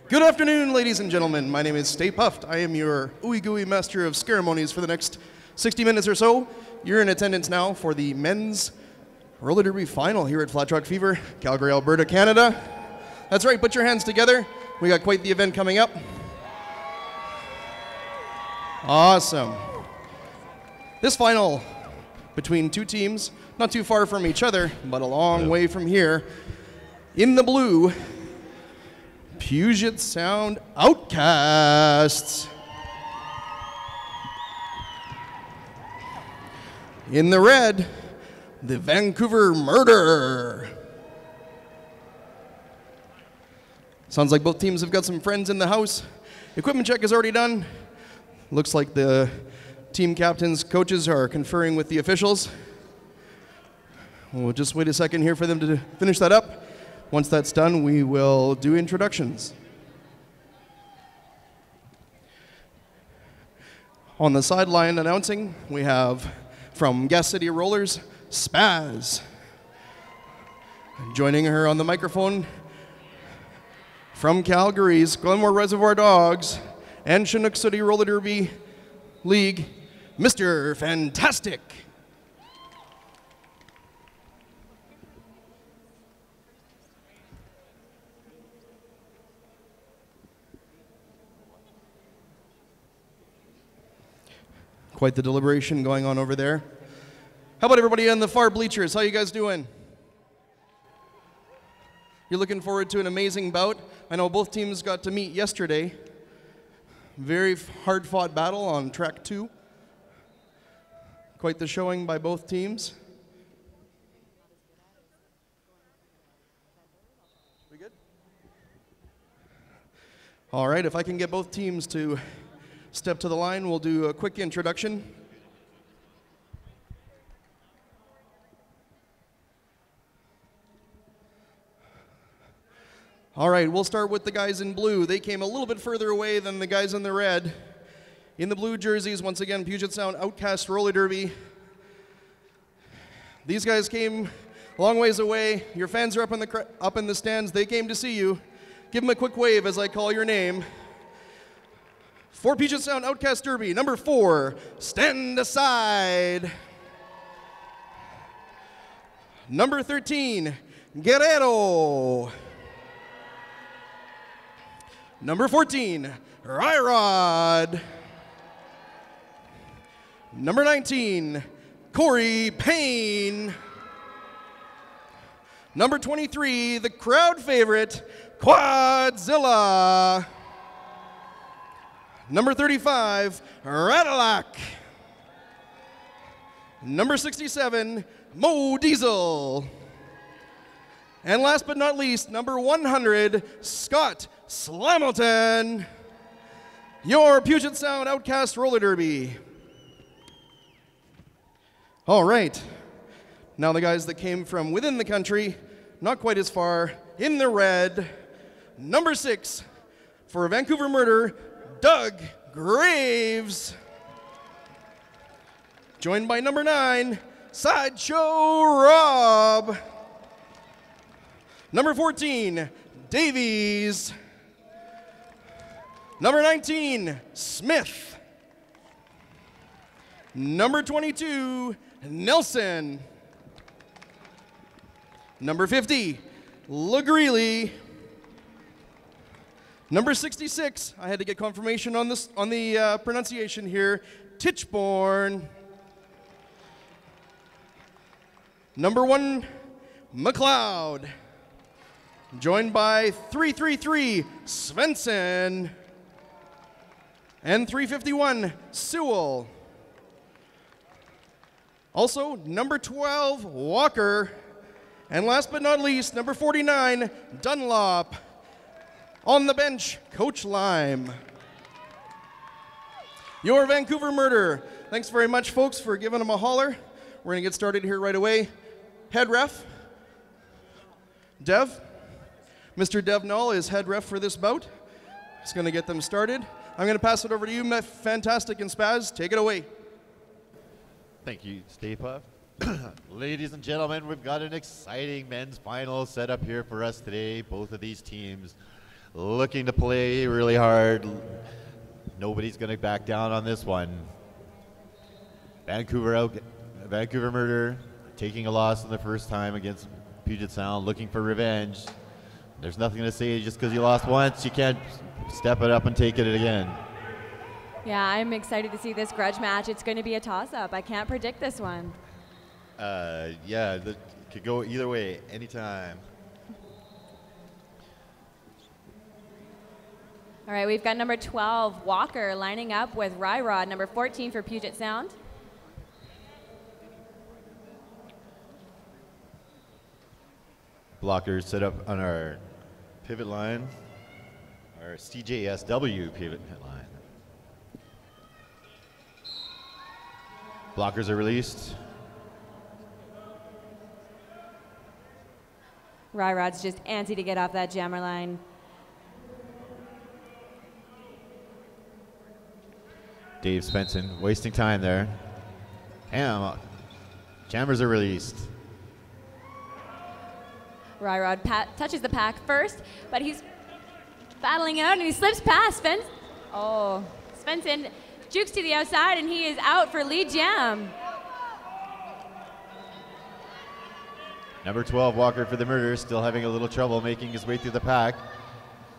Good afternoon, ladies and gentlemen. My name is Stay Puffed. I am your ooey gooey master of ceremonies for the next 60 minutes or so. You're in attendance now for the men's roller derby final here at Flat Truck Fever, Calgary, Alberta, Canada. That's right, put your hands together. We got quite the event coming up. Awesome. This final between two teams, not too far from each other, but a long way from here. In the blue, Puget Sound Outcasts. In the red, the Vancouver Murder. Sounds like both teams have got some friends in the house. Equipment check is already done. Looks like the team captains, coaches are conferring with the officials. We'll just wait a second here for them to finish that up. Once that's done, we will do introductions. On the sideline announcing, we have from Gas City Rollers, Spaz. Joining her on the microphone from Calgary's Glenmore Reservoir Dogs and Chinook City Roller Derby League, Mr. Fantastic. Quite the deliberation going on over there. How about everybody on the far bleachers? How you guys doing? You're looking forward to an amazing bout? I know both teams got to meet yesterday. Very hard-fought battle on track 2. Quite the showing by both teams. We good? All right, if I can get both teams to step to the line, we'll do a quick introduction. All right, we'll start with the guys in blue. They came a little bit further away than the guys in the red. In the blue jerseys, once again, Puget Sound Outcast Roller Derby. These guys came a long ways away. Your fans are up in the stands. They came to see you. Give them a quick wave as I call your name. For Puget Sound Outcast Derby, number 4, Stand Aside. Number 13, Guerrero. Number 14, Ryrod. Number 19, Corey Payne. Number 23, the crowd favorite, Quadzilla. Number 35, Radillac. Number 67, Mo Diesel. And last but not least, number 100, Scott Slamilton. Your Puget Sound Outcast Roller Derby. All right. Now the guys that came from within the country, not quite as far, in the red, number 6, for Vancouver Murder, Doug Graves. Joined by number 9, Sideshow Rob. Number 14, Davies. Number 19, Smith. Number 22, Nelson. Number 50, LeGreeley. Number 66, I had to get confirmation on this on the pronunciation here, Titchborn. Number 1, McLeod. Joined by 333, Svensson. And 351, Sewell. Also, number 12, Walker. And last but not least, number 49, Dunlop. On the bench, Coach Lime. Your Vancouver Murder. Thanks very much, folks, for giving them a holler. We're going to get started here right away. Head ref, Dev. Mr. Dev Null is head ref for this bout. He's going to get them started. I'm going to pass it over to you, Fantastic and Spaz. Take it away. Thank you, Stay Puffed. Ladies and gentlemen, we've got an exciting men's final set up here for us today. Both of these teams looking to play really hard. Nobody's going to back down on this one. Vancouver Murder taking a loss in the first time against Puget Sound, looking for revenge. There's nothing to say just because you lost once, you can't step it up and take it again. Yeah, I'm excited to see this grudge match. It's going to be a toss-up. I can't predict this one. Yeah, it could go either way, anytime. All right, we've got number 12, Walker, lining up with Ryrod, number 14 for Puget Sound. Blockers set up on our pivot line, our CJSW pivot line. Blockers are released. Ryrod's just antsy to get off that jammer line. Dave Svensson wasting time there. Jammers are released. Ryrod touches the pack first, but he's battling out and he slips past Svensson. Oh, Svensson jukes to the outside and he is out for lead jam. Number 12, Walker for the Murder, still having a little trouble making his way through the pack.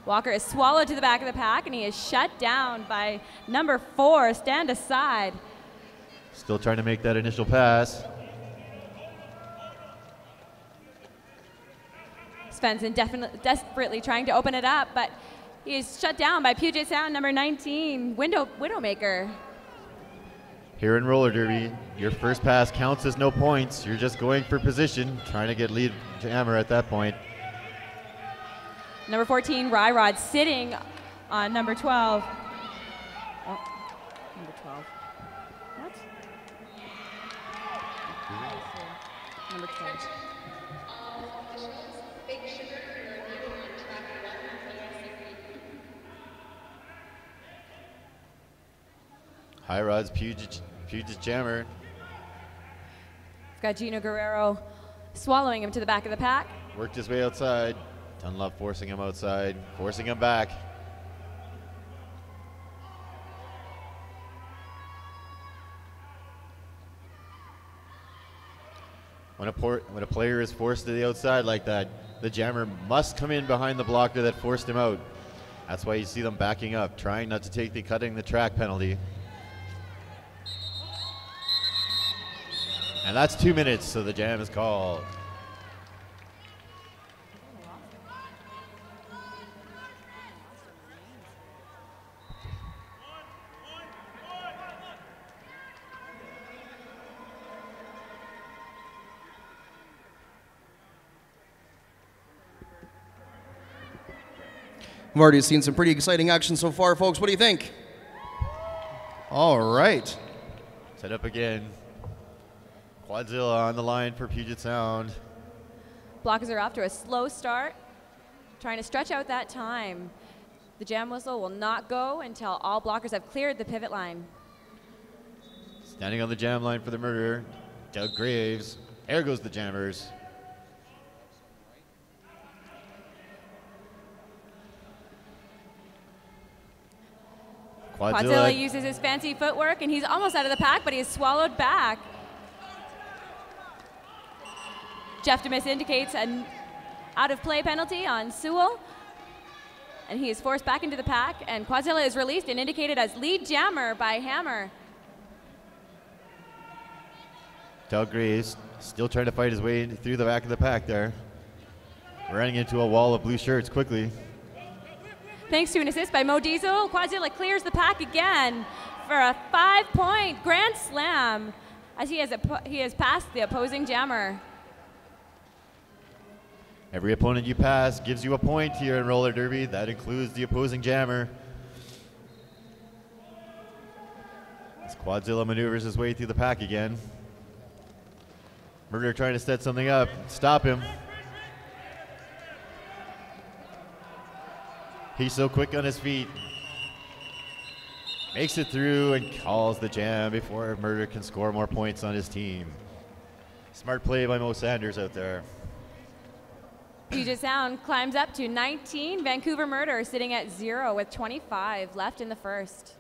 Walker is swallowed to the back of the pack and he is shut down by number 4, Stand Aside. Still trying to make that initial pass. Svensson desperately trying to open it up, but he is shut down by Puget Sound number 19, Widowmaker. Here in roller derby, your first pass counts as no points. You're just going for position, trying to get lead jammer at that point. Number 14, Ryrod, sitting on number 12. Oh, number 12. What? Number 12. High Rod's Puget jammer. We've got Gino Guerrero swallowing him to the back of the pack. Worked his way outside. Dunlop forcing him outside, forcing him back. When a player is forced to the outside like that, the jammer must come in behind the blocker that forced him out. That's why you see them backing up, trying not to take the cutting the track penalty. And that's 2 minutes, so the jam is called. We've already seen some pretty exciting action so far, folks. What do you think? All right. Set up again. Quadzilla on the line for Puget Sound. Blockers are off to a slow start, trying to stretch out that time. The jam whistle will not go until all blockers have cleared the pivot line. Standing on the jam line for the Murderer, Doug Graves. There goes the jammers. Quadzilla uses his fancy footwork, and he's almost out of the pack, but he is swallowed back. Jeff Demis indicates an out-of-play penalty on Sewell, and he is forced back into the pack, and Quadzilla is released and indicated as lead jammer by Hammer. Doug Graves still trying to fight his way through the back of the pack there. Running into a wall of blue shirts quickly. Thanks to an assist by Mo Diesel, Quadzilla clears the pack again for a 5-point grand slam as he has passed the opposing jammer. Every opponent you pass gives you a point here in roller derby. That includes the opposing jammer. As Quadzilla maneuvers his way through the pack again. Murder trying to set something up. Stop him. He's so quick on his feet. Makes it through and calls the jam before Murder can score more points on his team. Smart play by Mo Sanders out there. Puget Sound climbs up to 19. Vancouver Murder sitting at 0 with 25 left in the first.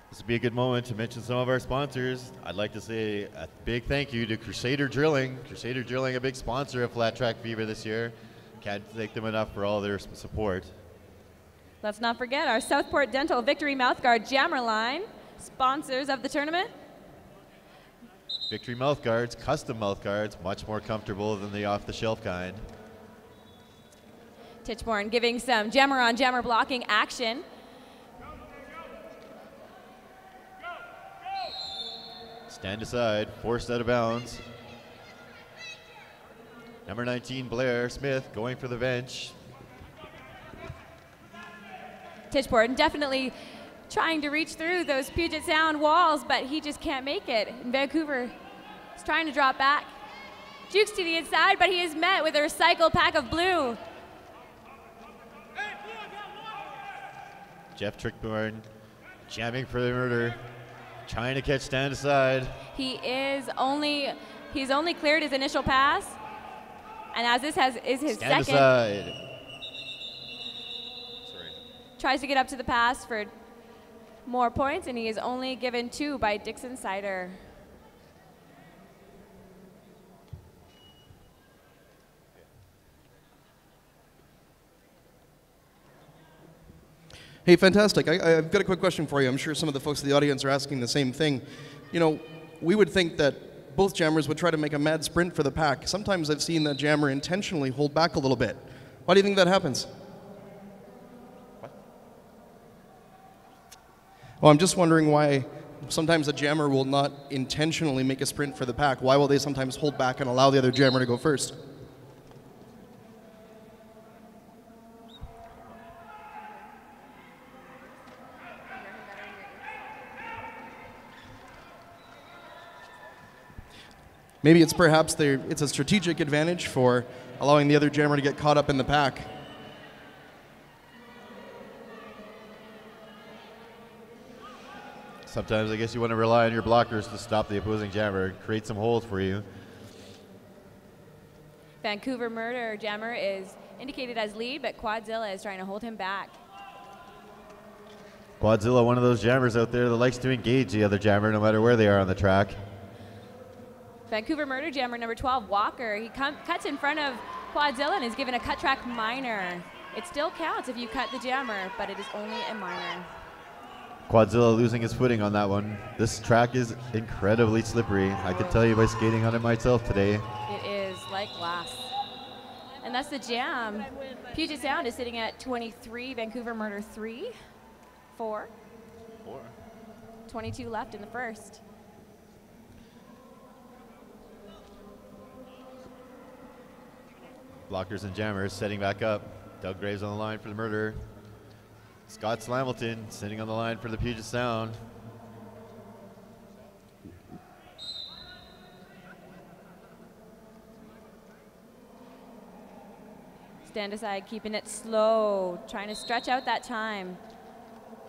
This would be a good moment to mention some of our sponsors. I'd like to say a big thank you to Crusader Drilling. Crusader Drilling, a big sponsor of Flat Track Fever this year. Can't thank them enough for all their support. Let's not forget our Southport Dental Victory Mouthguard Jammer line, sponsors of the tournament. Victory mouthguards, custom mouthguards, much more comfortable than the off-the-shelf kind. Tichborne giving some jammer on jammer blocking action. Stand aside, forced out of bounds. Number 19, Blair Smith, going for the bench. Tichborne definitely trying to reach through those Puget Sound walls, but he just can't make it. And Vancouver is trying to drop back. Jukes to the inside, but he is met with a recycled pack of blue. Jeff Trickborn jamming for the murder, trying to catch stand aside. He's only cleared his initial pass, and as this is his stand second, aside. tries to get up to the pass for more points, and he is only given 2 by Dixon Sider. Hey, fantastic. I've got a quick question for you. I'm sure some of the folks in the audience are asking the same thing. You know, we would think that both jammers would try to make a mad sprint for the pack. Sometimes I've seen that jammer intentionally hold back a little bit. Why do you think that happens? What? Well, I'm just wondering why sometimes a jammer will not intentionally make a sprint for the pack. Why will they sometimes hold back and allow the other jammer to go first? Maybe it's perhaps it's a strategic advantage for allowing the other jammer to get caught up in the pack. Sometimes I guess you want to rely on your blockers to stop the opposing jammer, create some holes for you. Vancouver Murder jammer is indicated as lead, but Quadzilla is trying to hold him back. Quadzilla, one of those jammers out there that likes to engage the other jammer no matter where they are on the track. Vancouver Murder jammer number 12, Walker. He cuts in front of Quadzilla and is given a cut track minor. It still counts if you cut the jammer, but it is only a minor. Quadzilla losing his footing on that one. This track is incredibly slippery. I can tell you by skating on it myself today. It is like glass. And that's the jam. Puget Sound is sitting at 23, Vancouver Murder 3, 4. 22 left in the first. Blockers and jammers setting back up. Doug Graves on the line for the murder. Scott Slamilton sitting on the line for the Puget Sound. Stand aside, keeping it slow, trying to stretch out that time.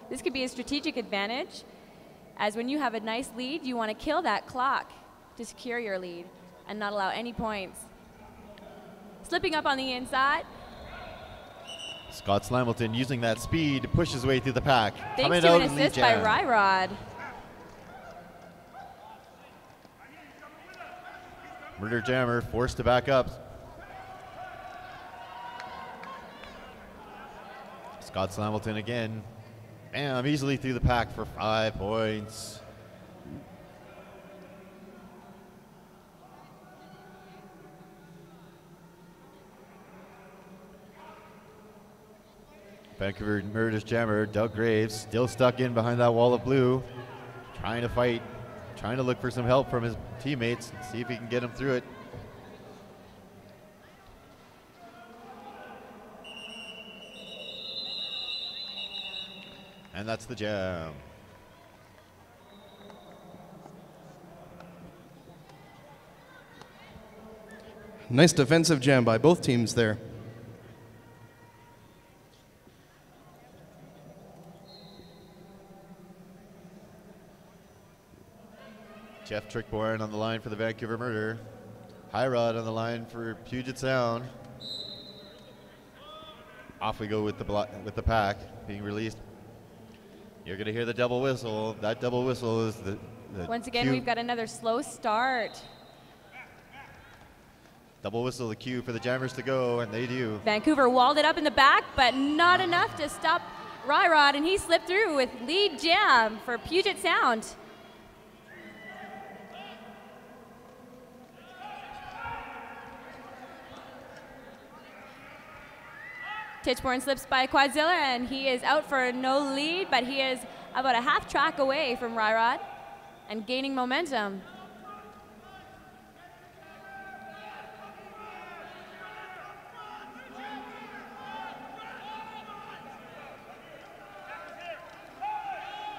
This could be a strategic advantage, as when you have a nice lead, you want to kill that clock to secure your lead and not allow any points. Slipping up on the inside. Scott Slamilton using that speed to push his way through the pack. Thanks to an assist by Ryrod. Murder jammer forced to back up. Scott Slamilton again. Bam, easily through the pack for 5 points. Vancouver Murder's jammer, Doug Graves, still stuck in behind that wall of blue, trying to fight, trying to look for some help from his teammates, and see if he can get him through it. And that's the jam. Nice defensive jam by both teams there. Jeff Trickborn on the line for the Vancouver Murder. High rod on the line for Puget Sound. Off we go with the pack being released. You're going to hear the double whistle. That double whistle is the Once again, cue. we've got another slow start. Double whistle, the cue for the Jammers to go, and they do. Vancouver walled it up in the back, but not enough to stop Ryrod, and he slipped through with lead jam for Puget Sound. Tichborne slips by Quadzilla, and he is out for no lead, but he is about a half track away from Ryrod and gaining momentum.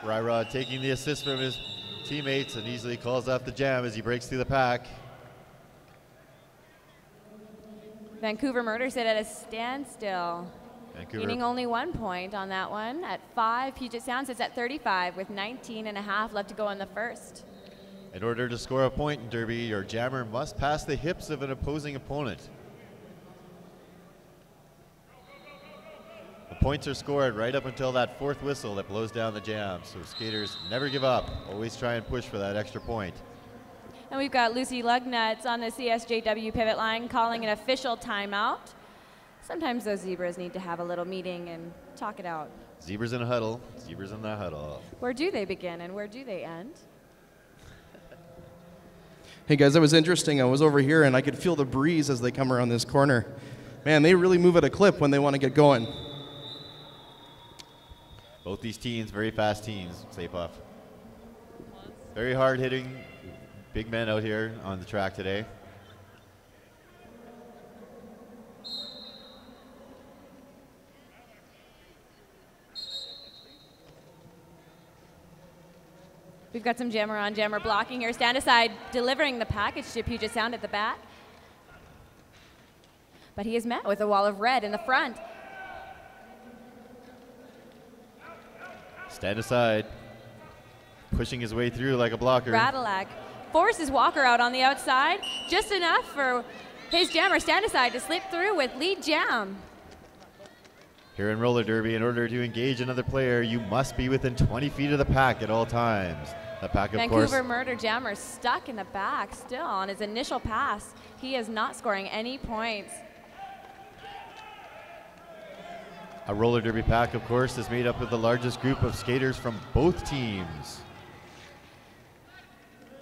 Ryrod taking the assist from his teammates and easily calls off the jam as he breaks through the pack. Vancouver Murder sit at a standstill. Gaining only 1 point on that one at 5. Puget Sound sits at 35 with 19.5 left to go in the first. In order to score a point in Derby, your jammer must pass the hips of an opposing opponent. The points are scored right up until that fourth whistle that blows down the jam. So skaters never give up. Always try and push for that extra point. And we've got Lucy Lugnuts on the CSJW pivot line calling an official timeout. Sometimes those zebras need to have a little meeting and talk it out. Zebras in a huddle. Zebras in the huddle. Where do they begin and where do they end? Hey guys, that was interesting. I was over here and I could feel the breeze as they come around this corner. Man, they really move at a clip when they want to get going. Both these teams, very fast teams, Safe Off. Very hard hitting, big men out here on the track today. We've got some jammer on jammer blocking here. Stand aside delivering the package to Puget Sound at the back. But he is met with a wall of red in the front. Stand aside, pushing his way through like a blocker. Radilak forces Walker out on the outside, just enough for his jammer stand aside to slip through with lead jam. Here in roller derby, in order to engage another player, you must be within 20 feet of the pack at all times. The pack, of course. Vancouver Murder jammer stuck in the back still on his initial pass. He is not scoring any points. A roller derby pack, of course, is made up of the largest group of skaters from both teams.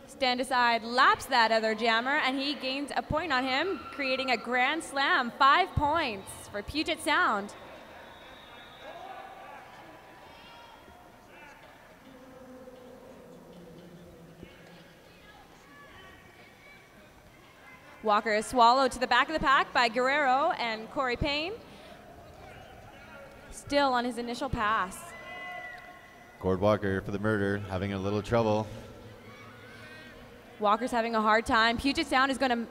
Stand aside laps that other jammer, and he gains a point on him, creating a grand slam. 5 points for Puget Sound. Walker is swallowed to the back of the pack by Guerrero and Corey Payne. Still on his initial pass. Gord Walker for the Murder, having a little trouble. Walker's having a hard time. Puget Sound is going to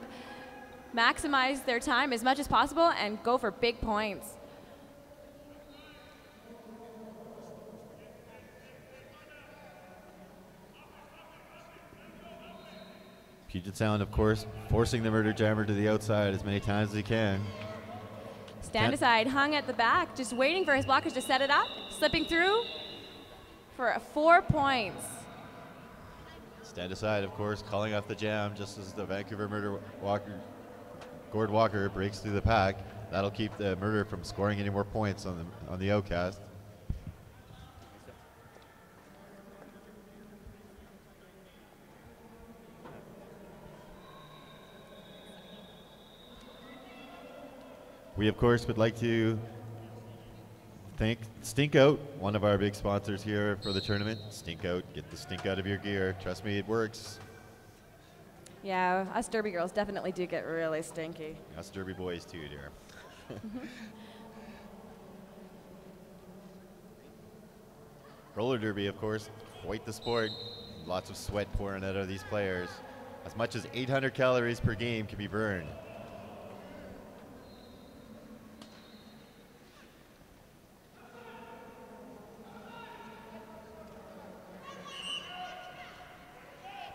maximize their time as much as possible and go for big points. Puget Sound, of course, forcing the Murder jammer to the outside as many times as he can. Stand aside, hung at the back, just waiting for his blockers to set it up, slipping through for 4 points. Stand aside, of course, calling off the jam just as the Vancouver Murder Gord Walker breaks through the pack. That'll keep the Murder from scoring any more points on the outcast. We, of course, would like to thank Stink Out, one of our big sponsors here for the tournament. Stink Out, get the stink out of your gear. Trust me, it works. Yeah, us Derby girls definitely do get really stinky. Us Derby boys too, dear. Roller derby, of course, quite the sport. Lots of sweat pouring out of these players. As much as 800 calories per game can be burned.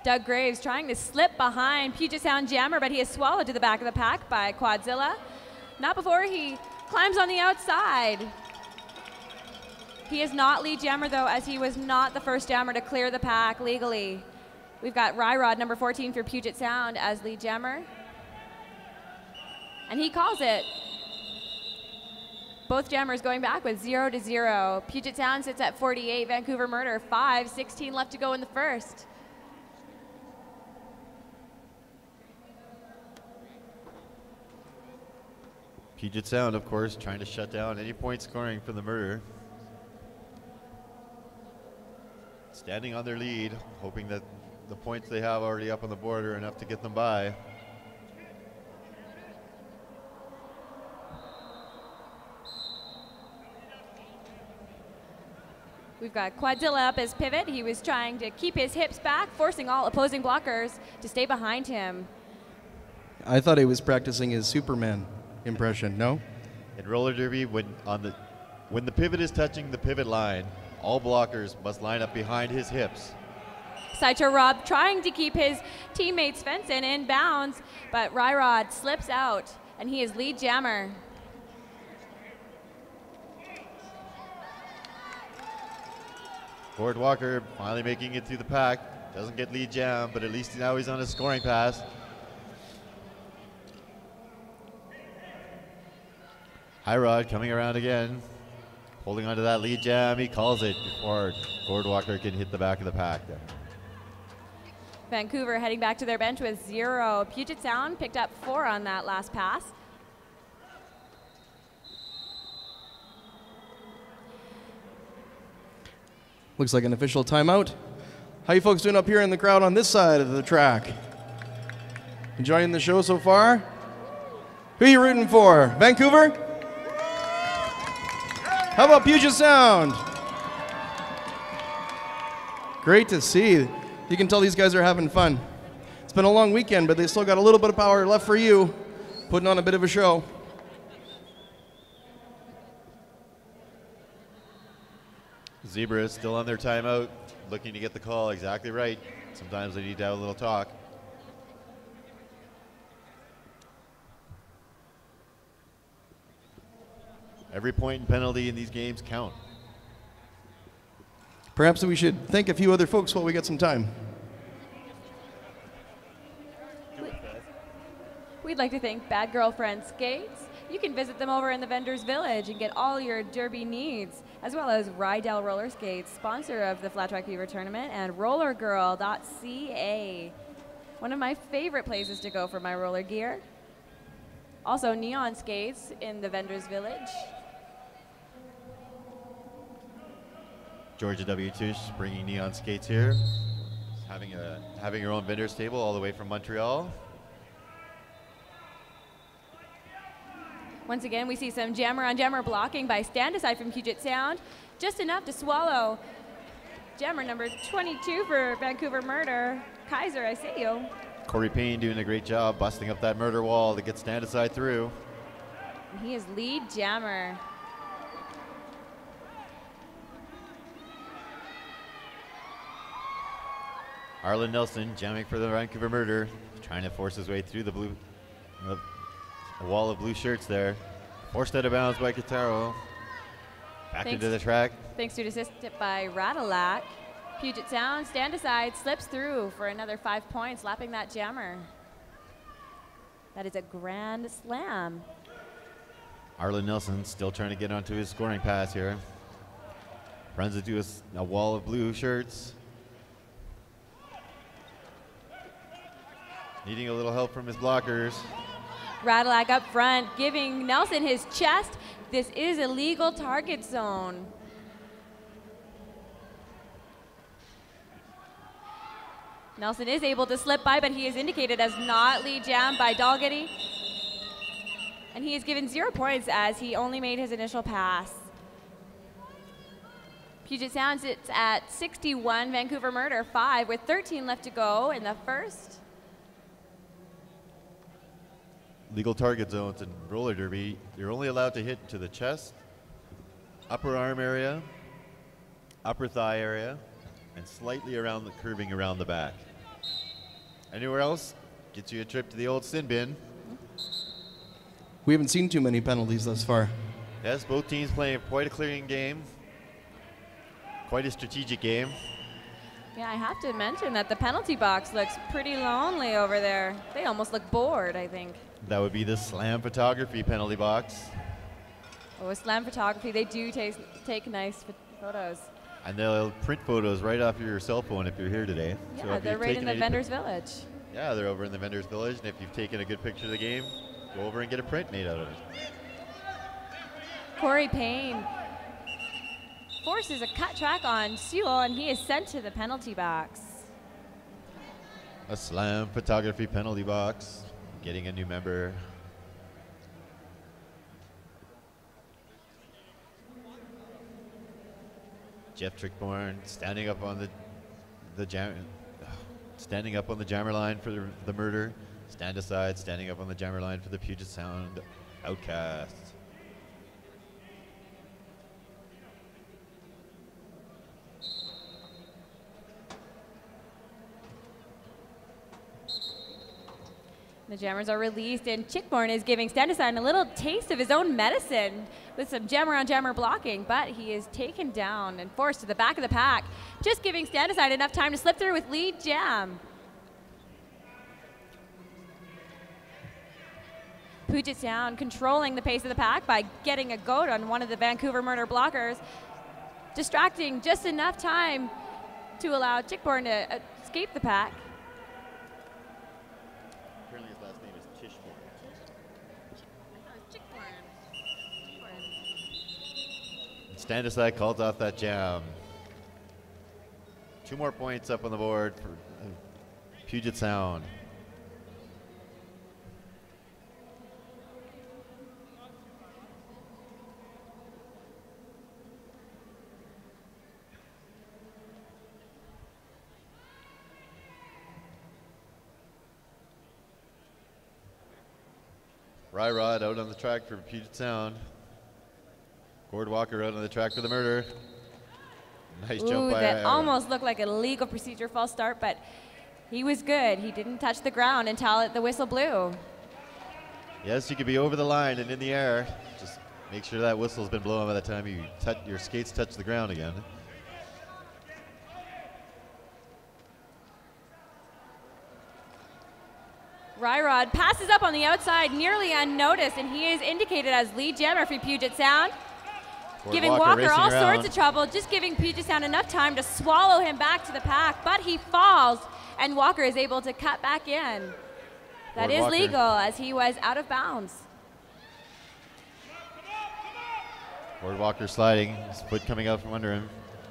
Doug Graves trying to slip behind Puget Sound Jammer, but he is swallowed to the back of the pack by Quadzilla. Not before he climbs on the outside. He is not lead jammer, though, as he was not the first jammer to clear the pack legally. We've got Ryrod, number 14 for Puget Sound, as lead jammer. And he calls it. Both jammers going back with 0-0. Puget Sound sits at 48, Vancouver Murder 5, 16 left to go in the first. Puget Sound, of course, trying to shut down any point scoring from the Murder. Standing on their lead, hoping that the points they have already up on the board are enough to get them by. We've got Quadzilla up as pivot. He was trying to keep his hips back, forcing all opposing blockers to stay behind him. I thought he was practicing his Superman impression, no? In roller derby, when the pivot is touching the pivot line, all blockers must line up behind his hips. Sideshow Rob trying to keep his teammates Svensson in bounds, but Ryrod slips out, and he is lead jammer. Gord Walker finally making it through the pack. Doesn't get lead jam, but at least now he's on a scoring pass. Ryrod coming around again. Holding onto that lead jam. He calls it before Gord Walker can hit the back of the pack there. Vancouver heading back to their bench with 0. Puget Sound picked up 4 on that last pass. Looks like an official timeout. How you folks doing up here in the crowd on this side of the track? Enjoying the show so far? Who are you rooting for? Vancouver? How about Puget Sound? Great to see. You can tell these guys are having fun. It's been a long weekend, but they still got a little bit of power left for you, putting on a bit of a show. Zebra is still on their timeout, looking to get the call exactly right. Sometimes they need to have a little talk. Every point and penalty in these games count. Perhaps we should thank a few other folks while we get some time. We'd like to thank Bad Girlfriend Skates. You can visit them over in the Vendors Village and get all your derby needs, as well as Rydell Roller Skates, sponsor of the Flat Track Fever Tournament, and rollergirl.ca, one of my favorite places to go for my roller gear. Also, Neon Skates in the Vendors Village. Georgia W. Tush bringing Neon Skates here, having her own vendor's table all the way from Montreal. Once again, we see some jammer-on-jammer blocking by Stand Aside from Puget Sound, just enough to swallow jammer number 22 for Vancouver Murder. Kaiser, I see you. Corey Payne doing a great job busting up that Murder wall to get Stand Aside through. And he is lead jammer. Arlen Nelson jamming for the Vancouver Murder, trying to force his way through the a wall of blue shirts there. Forced out of bounds by Kataro. Back into the track. Thanks to assist by Radillac. Puget Sound, Stand Aside, slips through for another 5 points, lapping that jammer. That is a grand slam. Arlen Nelson still trying to get onto his scoring pass here. Runs into a wall of blue shirts. Needing a little help from his blockers. Radillac up front, giving Nelson his chest. This is a legal target zone. Nelson is able to slip by, but he is indicated as not lead jam by Dalgety. And he is given 0 points as he only made his initial pass. Puget Sound sits at 61, Vancouver Murder 5, with 13 left to go in the first. Legal target zones in roller derby, you're only allowed to hit to the chest, upper arm area, upper thigh area, and slightly around the curving around the back. Anywhere else? Gets you a trip to the old sin bin. We haven't seen too many penalties thus far. Yes, both teams playing quite a clearing game. Quite a strategic game. Yeah, I have to mention that the penalty box looks pretty lonely over there. They almost look bored, I think. That would be the slam photography penalty box. Oh, with slam photography, they do take nice photos. And they'll print photos right off your cell phone if you're here today. Yeah, so if they're you've right in taken the any vendor's village. Yeah, they're over in the vendor's village, and if you've taken a good picture of the game, go over and get a print made out of it. Corey Payne forces a cut track on Sewell, and he is sent to the penalty box. A slam photography penalty box, getting a new member. Jeff Trickborn standing up on the jammer line for the murder. Stand aside, standing up on the jammer line for the Puget Sound Outcasts. The jammers are released, and Chickborn is giving Standesine a little taste of his own medicine with some jammer-on-jammer blocking, but he is taken down and forced to the back of the pack, just giving Standesine enough time to slip through with lead jam. Puget Sound controlling the pace of the pack by getting a goat on one of the Vancouver Murder blockers, distracting just enough time to allow Chickborn to escape the pack. Apparently his last name is Tishborn. Stand aside calls off that jam. 2 more points up on the board for Puget Sound. Rod out on the track for Puget Sound. Gord Walker out on the track for the murder. Nice jump by that almost looked like a legal procedure false start, but he was good. He didn't touch the ground until the whistle blew. Yes, you could be over the line and in the air. Just make sure that whistle's been blown by the time your skates touch the ground again. Ryrod passes up on the outside nearly unnoticed, and he is indicated as lead jammer for Puget Sound. Giving Walker all sorts of trouble, just giving Puget Sound enough time to swallow him back to the pack, but he falls, and Walker is able to cut back in. That is legal, as he was out of bounds. Gord Walker sliding, his foot coming out from under him.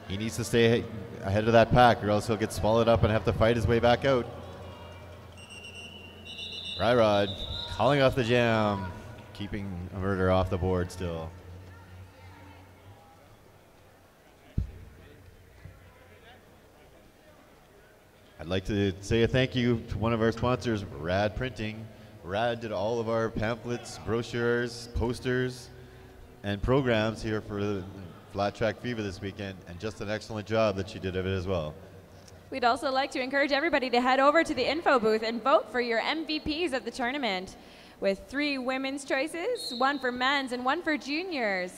He needs to stay ahead of that pack, or else he'll get swallowed up and have to fight his way back out. Ryrod calling off the jam, keeping a murder off the board still. I'd like to say a thank you to one of our sponsors, Rad Printing. Rad did all of our pamphlets, brochures, posters, and programs here for the Flat Track Fever this weekend, and just an excellent job that she did of it as well. We'd also like to encourage everybody to head over to the info booth and vote for your MVPs of the tournament, with 3 women's choices, 1 for men's and 1 for juniors.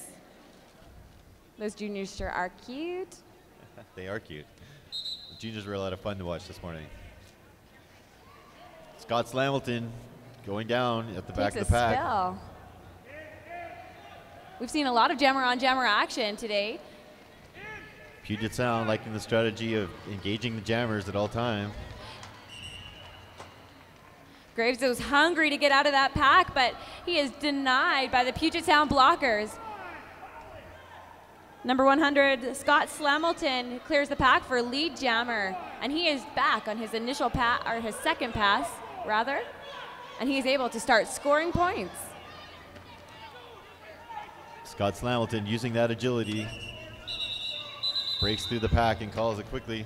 Those juniors sure are cute. They are cute. The juniors were a lot of fun to watch this morning. Scott Slamilton going down at the back of the pack. Spill. We've seen a lot of jammer-on-jammer action today. Puget Sound liking the strategy of engaging the jammers at all time. Graves was hungry to get out of that pack, but he is denied by the Puget Sound blockers. Number 100, Scott Slamilton, clears the pack for lead jammer, and he is back on his initial pass, or his second pass, rather, and he is able to start scoring points. Scott Slamilton using that agility, breaks through the pack and calls it quickly.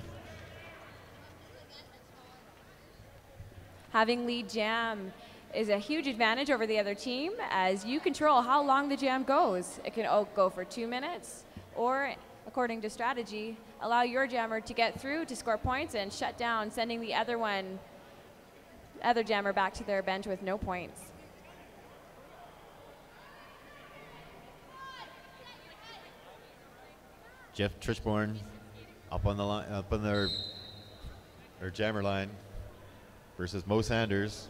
Having lead jam is a huge advantage over the other team, as you control how long the jam goes. It can go for 2 minutes, or according to strategy, allow your jammer to get through to score points and shut down, sending the other one other jammer back to their bench with no points. Jeff Trishborn up on the line, up on their jammer line versus Mo Sanders.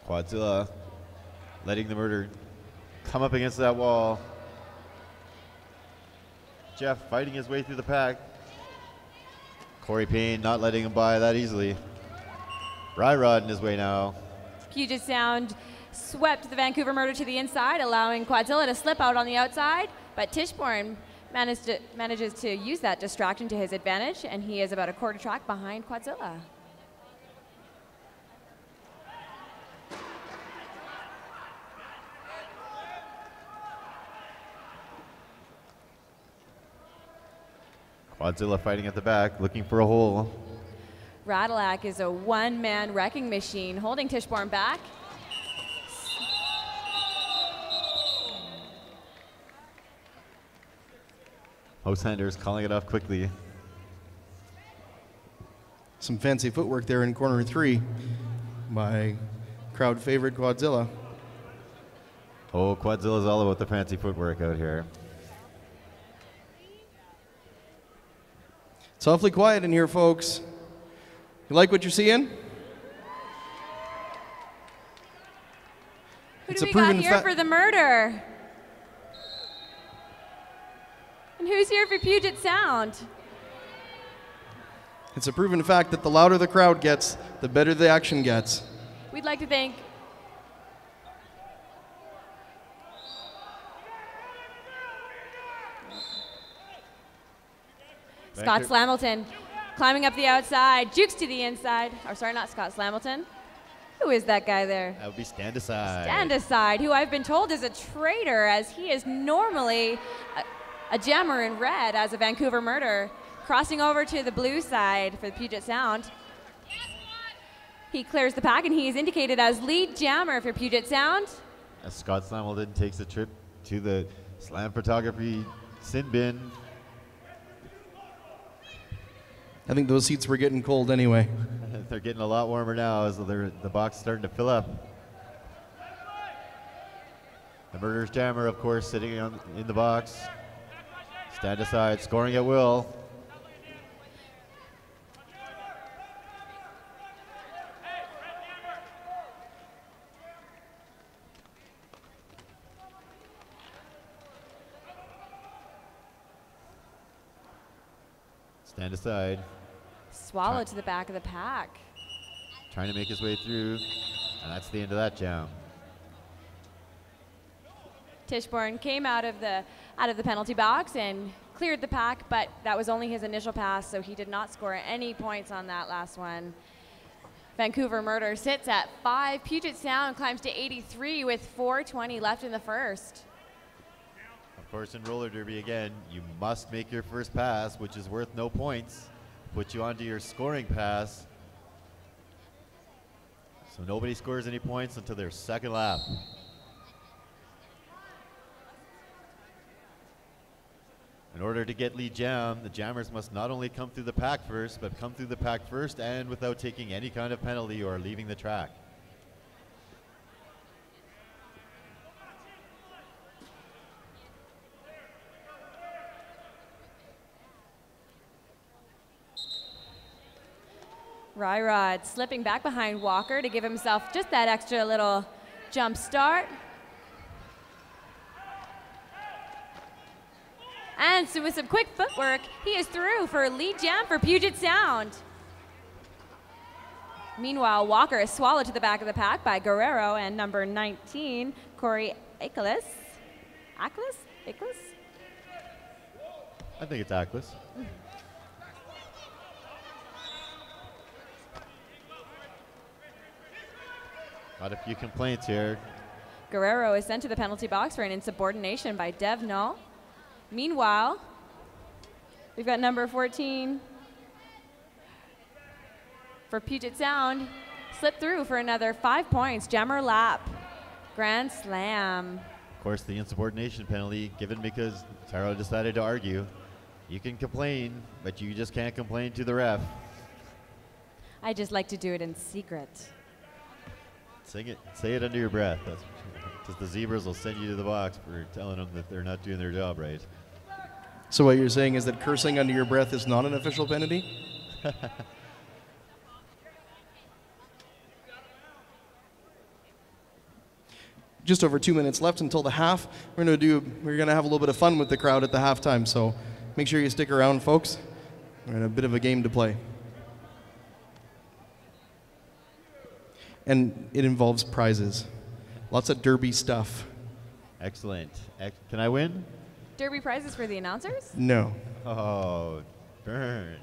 Quadzilla letting the murder come up against that wall. Jeff fighting his way through the pack. Corey Payne not letting him by that easily. Ryrod in his way now. Puget Sound swept the Vancouver Murder to the inside, allowing Quadzilla to slip out on the outside, but Tichborne manages to use that distraction to his advantage, and he is about a quarter track behind Quadzilla. Quadzilla fighting at the back, looking for a hole. Radilak is a one-man wrecking machine, holding Tichborne back. Mo Sanders calling it off quickly. Some fancy footwork there in corner 3 by crowd favorite Quadzilla. Oh, Quadzilla's all about the fancy footwork out here. It's awfully quiet in here, folks. You like what you're seeing? Who do we got here for the murder? And who's here for Puget Sound? It's a proven fact that the louder the crowd gets, the better the action gets. We'd like to thank Scott Slamilton climbing up the outside, jukes to the inside. Or sorry, not Scott Slamilton. Who is that guy there? That would be Stand Aside. Stand Aside, who I've been told is a traitor, as he is normally a jammer in red as a Vancouver Murder, crossing over to the blue side for the Puget Sound. He clears the pack, and he is indicated as lead jammer for Puget Sound. As Scott Slamilton takes a trip to the slam photography sin bin. I think those seats were getting cold anyway. They're getting a lot warmer now as the box is starting to fill up. The Murderer's Jammer, of course, sitting in the box. Stand Aside, scoring at will. Stand Aside. Swallow to the back of the pack. Trying to make his way through, and that's the end of that jam. Tichborne came out of the penalty box and cleared the pack, but that was only his initial pass, so he did not score any points on that last one. Vancouver Murder sits at 5. Puget Sound climbs to 83 with 4:20 left in the first. Of course, in roller derby again, you must make your first pass, which is worth no points. Put you onto your scoring pass. So nobody scores any points until their second lap. In order to get lead jam, the jammers must not only come through the pack first, but come through the pack first and without taking any kind of penalty or leaving the track. Ryrod slipping back behind Walker to give himself just that extra little jump start. And so with some quick footwork, he is through for a lead jam for Puget Sound. Meanwhile, Walker is swallowed to the back of the pack by Guerrero and number 19, Corey Aklis. Aklis? I think it's Aklis. Got a few complaints here. Guerrero is sent to the penalty box for an insubordination by Dev Null. Meanwhile, we've got number 14 for Puget Sound, slipped through for another 5 points. Jammer lap, grand slam. Of course, the insubordination penalty given because Taro decided to argue. You can complain, but you just can't complain to the ref. I just like to do it in secret. Sing it. Say it under your breath. Because the Zebras will send you to the box for telling them that they're not doing their job right. So what you're saying is that cursing under your breath is not an official penalty? Just over 2 minutes left until the half. We're gonna have a little bit of fun with the crowd at the halftime, so make sure you stick around, folks. We're in a bit of a game to play. And it involves prizes. Lots of derby stuff. Excellent. Can I win? Derby prizes for the announcers? No. Oh, burn.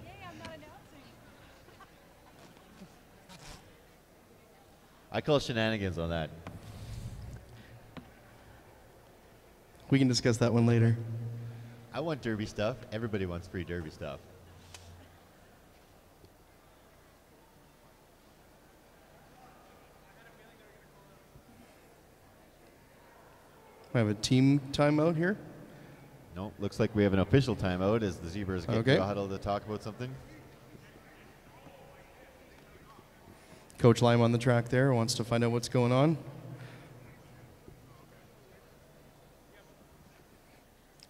I call shenanigans on that. We can discuss that one later. I want derby stuff. Everybody wants free derby stuff. We have a team timeout here. No, looks like we have an official timeout as the Zebras get Okay. to a huddle to talk about something. Coach Lime on the track there wants to find out what's going on.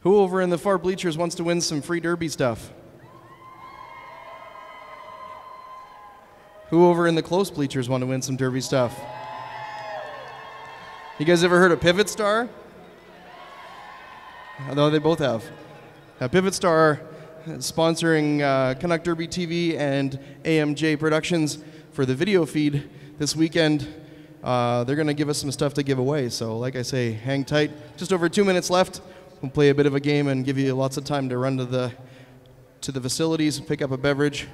Who over in the far bleachers wants to win some free derby stuff? Who over in the close bleachers want to win some derby stuff? You guys ever heard of Pivot Star? No, they both have. Pivot Star sponsoring Canuck Derby TV and AMJ Productions for the video feed this weekend. They're going to give us some stuff to give away. So like I say, hang tight. Just over 2 minutes left. We'll play a bit of a game and give you lots of time to run to the facilities, pick up a beverage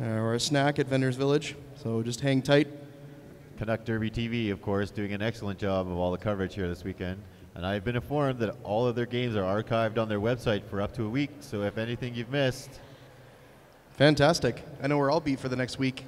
or a snack at Vendors Village. So just hang tight. Canuck Derby TV, of course, doing an excellent job of all the coverage here this weekend. And I've been informed that all of their games are archived on their website for up to a week. So if anything you've missed. Fantastic. I know where I'll be for the next week.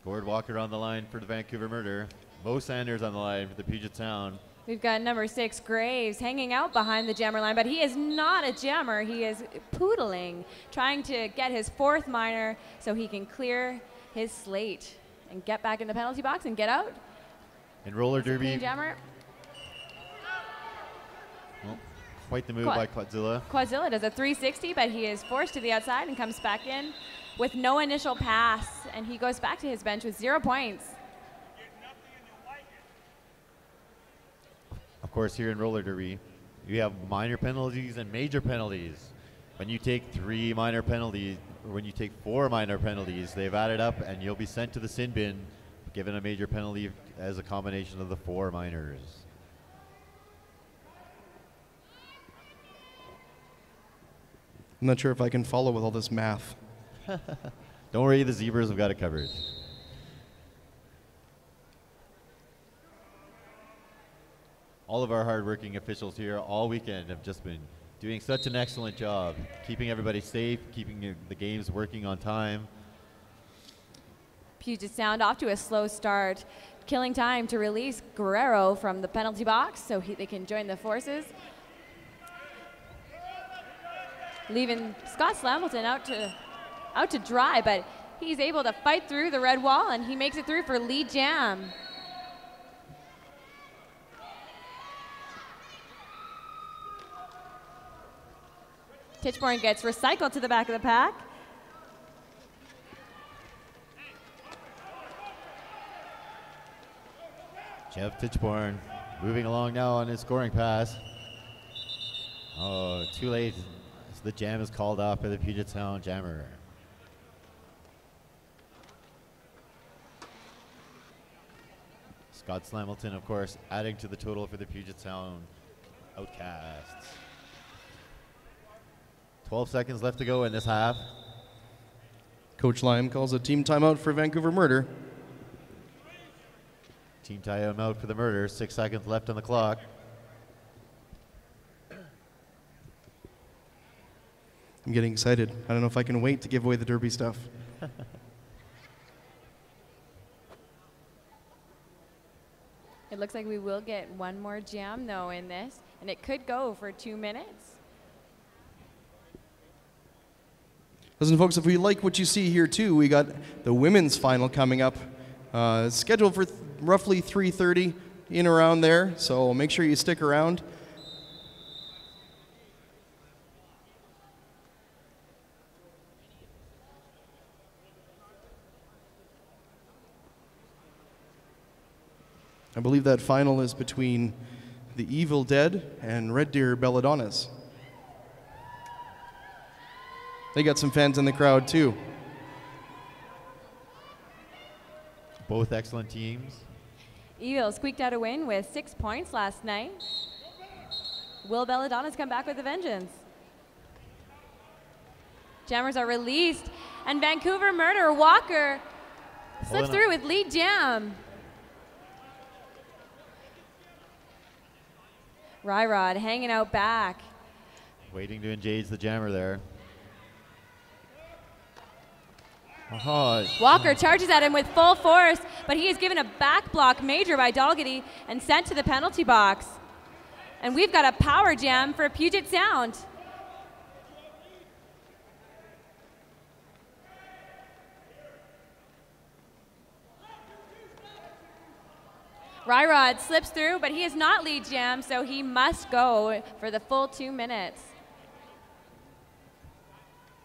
Gord Walker on the line for the Vancouver Murder. Mo Sanders on the line for the Puget Sound. We've got number 6, Graves, hanging out behind the jammer line, but he is not a jammer. He is poodling, trying to get his 4th minor so he can clear his slate and get back in the penalty box and get out. In roller derby. Clean jammer. Well, quite the move by Quadzilla. Quadzilla does a 360, but he is forced to the outside and comes back in with no initial pass, and he goes back to his bench with 0 points. Of course, here in roller derby, you have minor penalties and major penalties. When you take 3 minor penalties, or when you take 4 minor penalties, they've added up, and you'll be sent to the sin bin, given a major penalty as a combination of the 4 minors. I'm not sure if I can follow with all this math. Don't worry, the Zebras have got it covered. All of our hardworking officials here all weekend have just been doing such an excellent job, keeping everybody safe, keeping the games working on time. Puget Sound off to a slow start, killing time to release Guerrero from the penalty box so they can join the forces. Leaving Scott Slamilton out to dry, but he's able to fight through the red wall, and he makes it through for Lee Jam. Titchborn gets recycled to the back of the pack. Jeff Titchborn moving along now on his scoring pass. Oh, too late. The jam is called off by the Puget Sound jammer. Scott Slamilton, of course, adding to the total for the Puget Sound Outcasts. 12 seconds left to go in this half. Coach Lime calls a team timeout for Vancouver Murder. Team timeout for the Murder. 6 seconds left on the clock. I'm getting excited. I don't know if I can wait to give away the derby stuff. It looks like we will get one more jam, though, in this, and it could go for 2 minutes. Listen, folks, if we like what you see here, too, we got the women's final coming up. Scheduled for roughly 3:30, in around there, so make sure you stick around. I believe that final is between the Evil Dead and Red Deer Belladonnas. They got some fans in the crowd, too. Both excellent teams. Evil squeaked out a win with 6 points last night. Will Belladonna's come back with a vengeance? Jammers are released, and Vancouver Murder Walker slips through with lead jam. Ryrod hanging out back. Waiting to engage the jammer there. Oh. Walker charges at him with full force, but he is given a back block major by Dalgety and sent to the penalty box. And we've got a power jam for Puget Sound. Ryrod slips through, but he is not lead jam, so he must go for the full 2 minutes.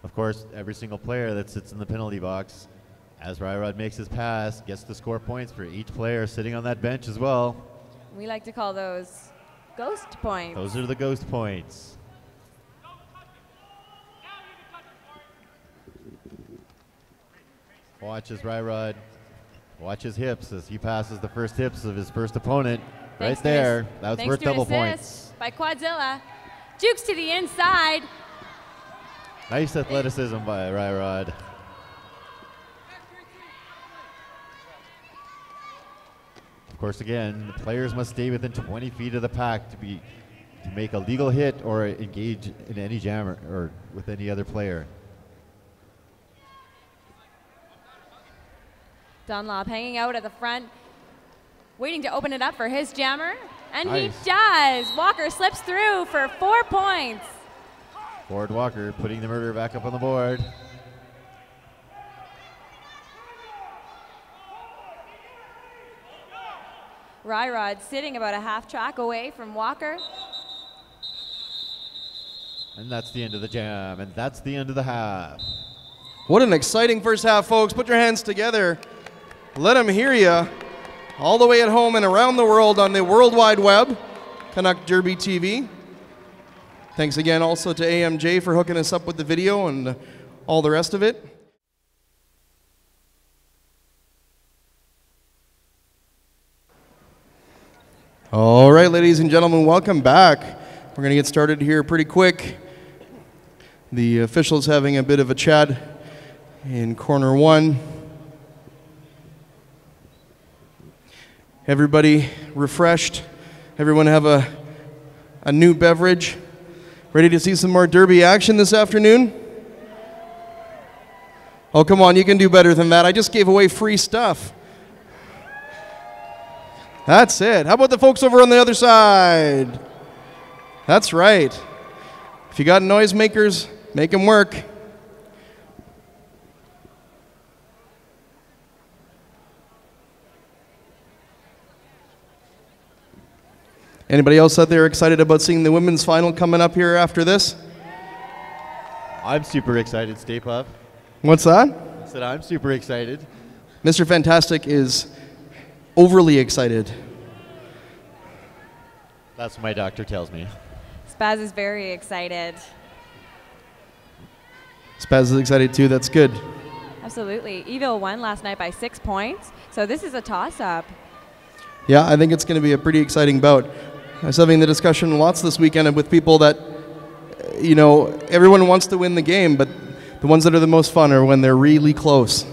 Of course, every single player that sits in the penalty box, as Ryrod makes his pass, gets to score points for each player sitting on that bench as well. We like to call those ghost points. Those are the ghost points. Watch as Ryrod, watch his hips as he passes the first hips of his first opponent. Right there. That was worth double points. By Quadzilla. Jukes to the inside. Nice athleticism by Ryrod. Of course, again, the players must stay within 20 feet of the pack to make a legal hit or engage in any jammer or with any other player. Dunlop hanging out at the front, waiting to open it up for his jammer, and nice. He does. Walker slips through for 4 points. Ford Walker putting the Murder back up on the board. Ryrod sitting about a half track away from Walker. And that's the end of the jam, and that's the end of the half. What an exciting first half, folks. Put your hands together. Let them hear you all the way at home and around the world on the World Wide Web, Canuck Derby TV. Thanks again also to AMJ for hooking us up with the video and all the rest of it. All right, ladies and gentlemen, welcome back. We're going to get started here pretty quick. The officials having a bit of a chat in corner one. Everybody refreshed? Everyone have a new beverage? Ready to see some more Derby action this afternoon? Oh, come on, you can do better than that. I just gave away free stuff. That's it. How about the folks over on the other side? That's right. If you got noisemakers, make them work. Anybody else out there excited about seeing the women's final coming up here after this? I'm super excited, Stay Puff. What's that? I said I'm super excited. Mr. Fantastic is overly excited. That's what my doctor tells me. Spaz is very excited. Spaz is excited too, that's good. Absolutely. Evil won last night by 6 points, so this is a toss-up. Yeah, I think it's going to be a pretty exciting bout. I was having the discussion lots this weekend with people that, you know, everyone wants to win the game, but the ones that are the most fun are when they're really close.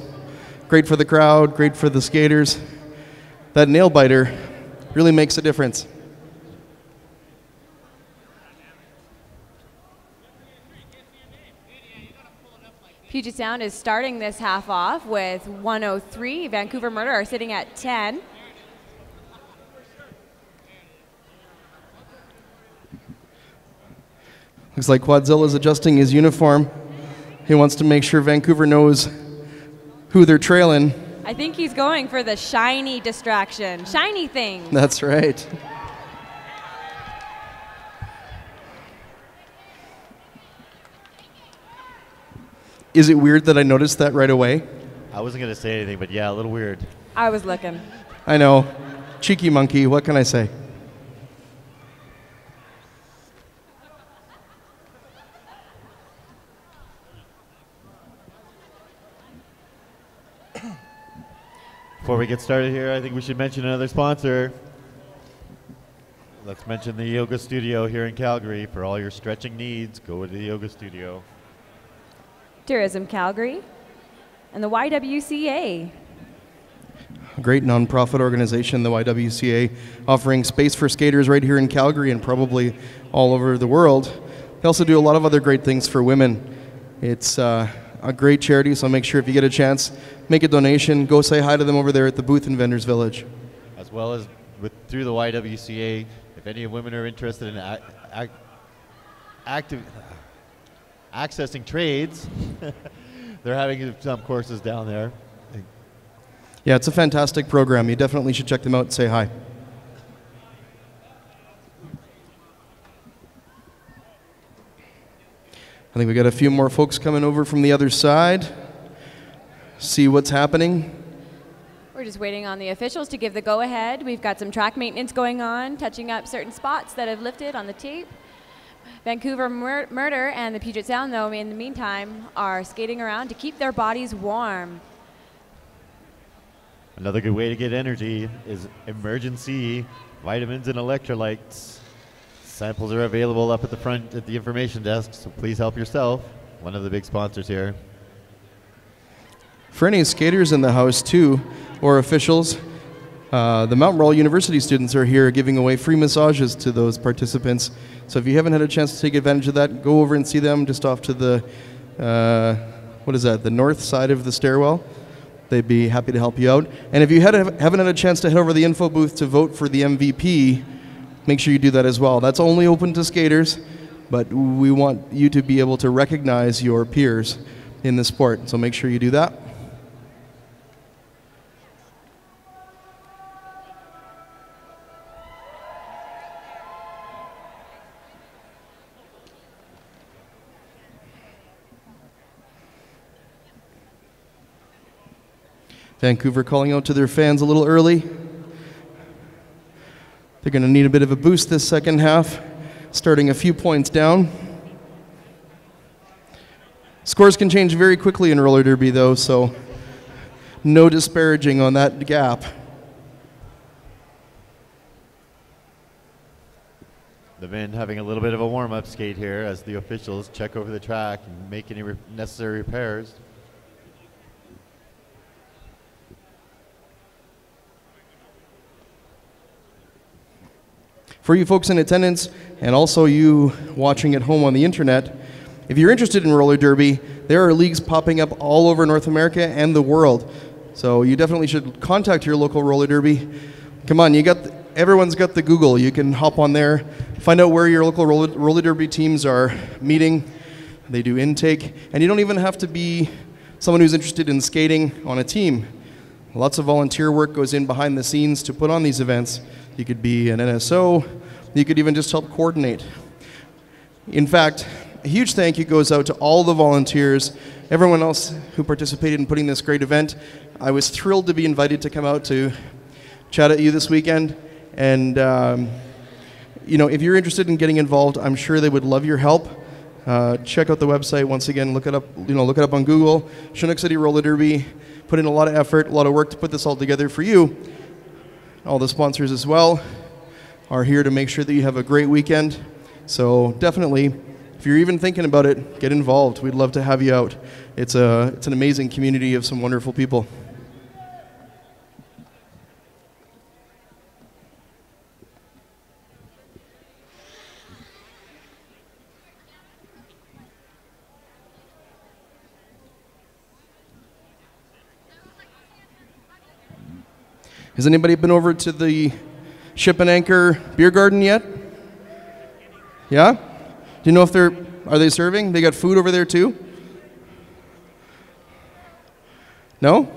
Great for the crowd, great for the skaters. That nail biter really makes a difference. Puget Sound is starting this half off with 103. Vancouver Murder are sitting at 10. Looks like Quadzilla's adjusting his uniform. He wants to make sure Vancouver knows who they're trailing. I think he's going for the shiny distraction. Shiny thing. That's right. Is it weird that I noticed that right away? I wasn't going to say anything, but yeah, a little weird. I was looking. I know. Cheeky monkey, what can I say? Before we get started here, I think we should mention another sponsor. Let's mention the yoga studio here in Calgary. For all your stretching needs, go to the yoga studio. Tourism Calgary and the YWCA. A great nonprofit organization, the YWCA, offering space for skaters right here in Calgary and probably all over the world. They also do a lot of other great things for women. It's a great charity, so make sure if you get a chance, make a donation. Go say hi to them over there at the booth in Vendors Village. As well as through the YWCA, if any women are interested in accessing trades, they're having some courses down there. Yeah, it's a fantastic program. You definitely should check them out and say hi. I think we got a few more folks coming over from the other side. See what's happening. We're just waiting on the officials to give the go-ahead. We've got some track maintenance going on, touching up certain spots that have lifted on the tape. Vancouver Murder and the Puget Sound, though, in the meantime, are skating around to keep their bodies warm. Another good way to get energy is emergency vitamins and electrolytes. Samples are available up at the front at the information desk, so please help yourself. One of the big sponsors here. For any skaters in the house, too, or officials, the Mount Royal University students are here giving away free massages to those participants. So if you haven't had a chance to take advantage of that, go over and see them just off to the, the north side of the stairwell. They'd be happy to help you out. And if you haven't had a chance to head over to the info booth to vote for the MVP, make sure you do that as well. That's only open to skaters, but we want you to be able to recognize your peers in the sport. So make sure you do that. Vancouver calling out to their fans a little early. They're going to need a bit of a boost this second half, starting a few points down. Scores can change very quickly in roller derby, though, so no disparaging on that gap. The men having a little bit of a warm-up skate here as the officials check over the track and make any necessary repairs. For you folks in attendance, and also you watching at home on the internet, if you're interested in roller derby, there are leagues popping up all over North America and the world. So you definitely should contact your local roller derby. Come on, everyone's got the Google. You can hop on there, find out where your local roller derby teams are meeting. They do intake, and you don't even have to be someone who's interested in skating on a team. Lots of volunteer work goes in behind the scenes to put on these events. You could be an NSO. You could even just help coordinate. In fact, a huge thank you goes out to all the volunteers, everyone else who participated in putting this great event. I was thrilled to be invited to come out to chat at you this weekend. And if you're interested in getting involved, I'm sure they would love your help. Check out the website once again. Look it up. Look it up on Google. Chinook City Roller Derby. Put in a lot of effort, a lot of work to put this all together for you. All the sponsors as well are here to make sure that you have a great weekend. So definitely, if you're even thinking about it, get involved. We'd love to have you out. It's an amazing community of some wonderful people. Has anybody been over to the Ship and Anchor Beer Garden yet? Yeah? Do you know if they're Are they serving? They got food over there too? No?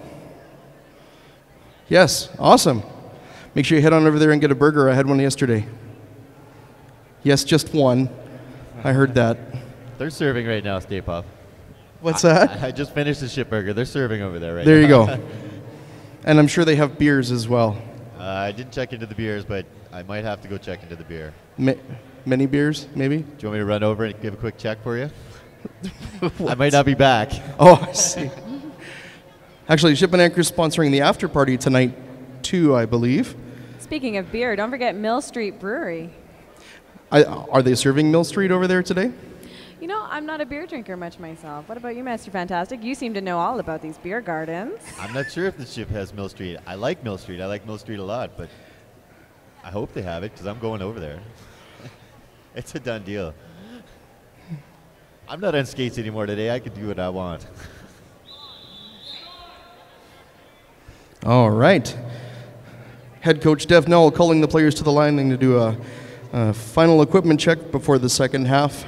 Yes, awesome. Make sure you head on over there and get a burger. I had one yesterday. Yes, just one. I heard that. They're serving right now, Stay Puff. What's that? I just finished the ship burger. They're serving over there right There now. you go. And I'm sure they have beers as well. I didn't check into the beers, but I might have to go check into the beer. Many beers, maybe? Do you want me to run over and give a quick check for you? I might not be back. Oh, I see. Actually, Ship and Anchor is sponsoring the after party tonight, too, I believe. Speaking of beer, don't forget Mill Street Brewery. Are they serving Mill Street over there today? You know, I'm not a beer drinker much myself. What about you, Master Fantastic? You seem to know all about these beer gardens. I'm not sure if the ship has Mill Street. I like Mill Street. I like Mill Street a lot, but I hope they have it because I'm going over there. It's a done deal. I'm not on skates anymore today. I can do what I want. All right. Head coach Dev Null calling the players to the line to do a final equipment check before the second half.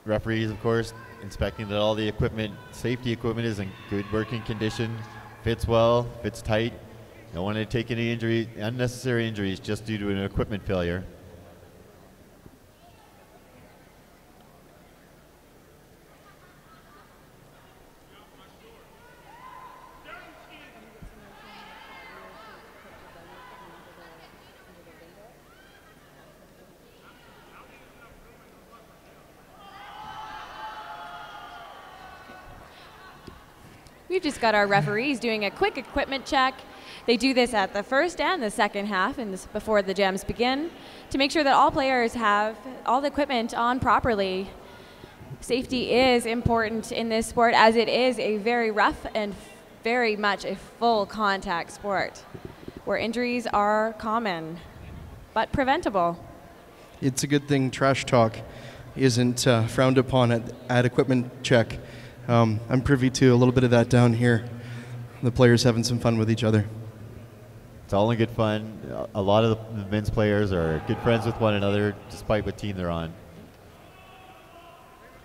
Referees, of course, inspecting that all the equipment, safety equipment is in good working condition, fits well, fits tight. Don't want to take any unnecessary injuries just due to an equipment failure. We've just got our referees doing a quick equipment check. They do this at the first and the second half and before the jams begin to make sure that all players have all the equipment on properly. Safety is important in this sport as it is a very rough and very much a full contact sport where injuries are common but preventable. It's a good thing trash talk isn't frowned upon at equipment check. I'm privy to a little bit of that down here. The players having some fun with each other. It's all in good fun. A lot of the men's players are good friends with one another despite what team they're on.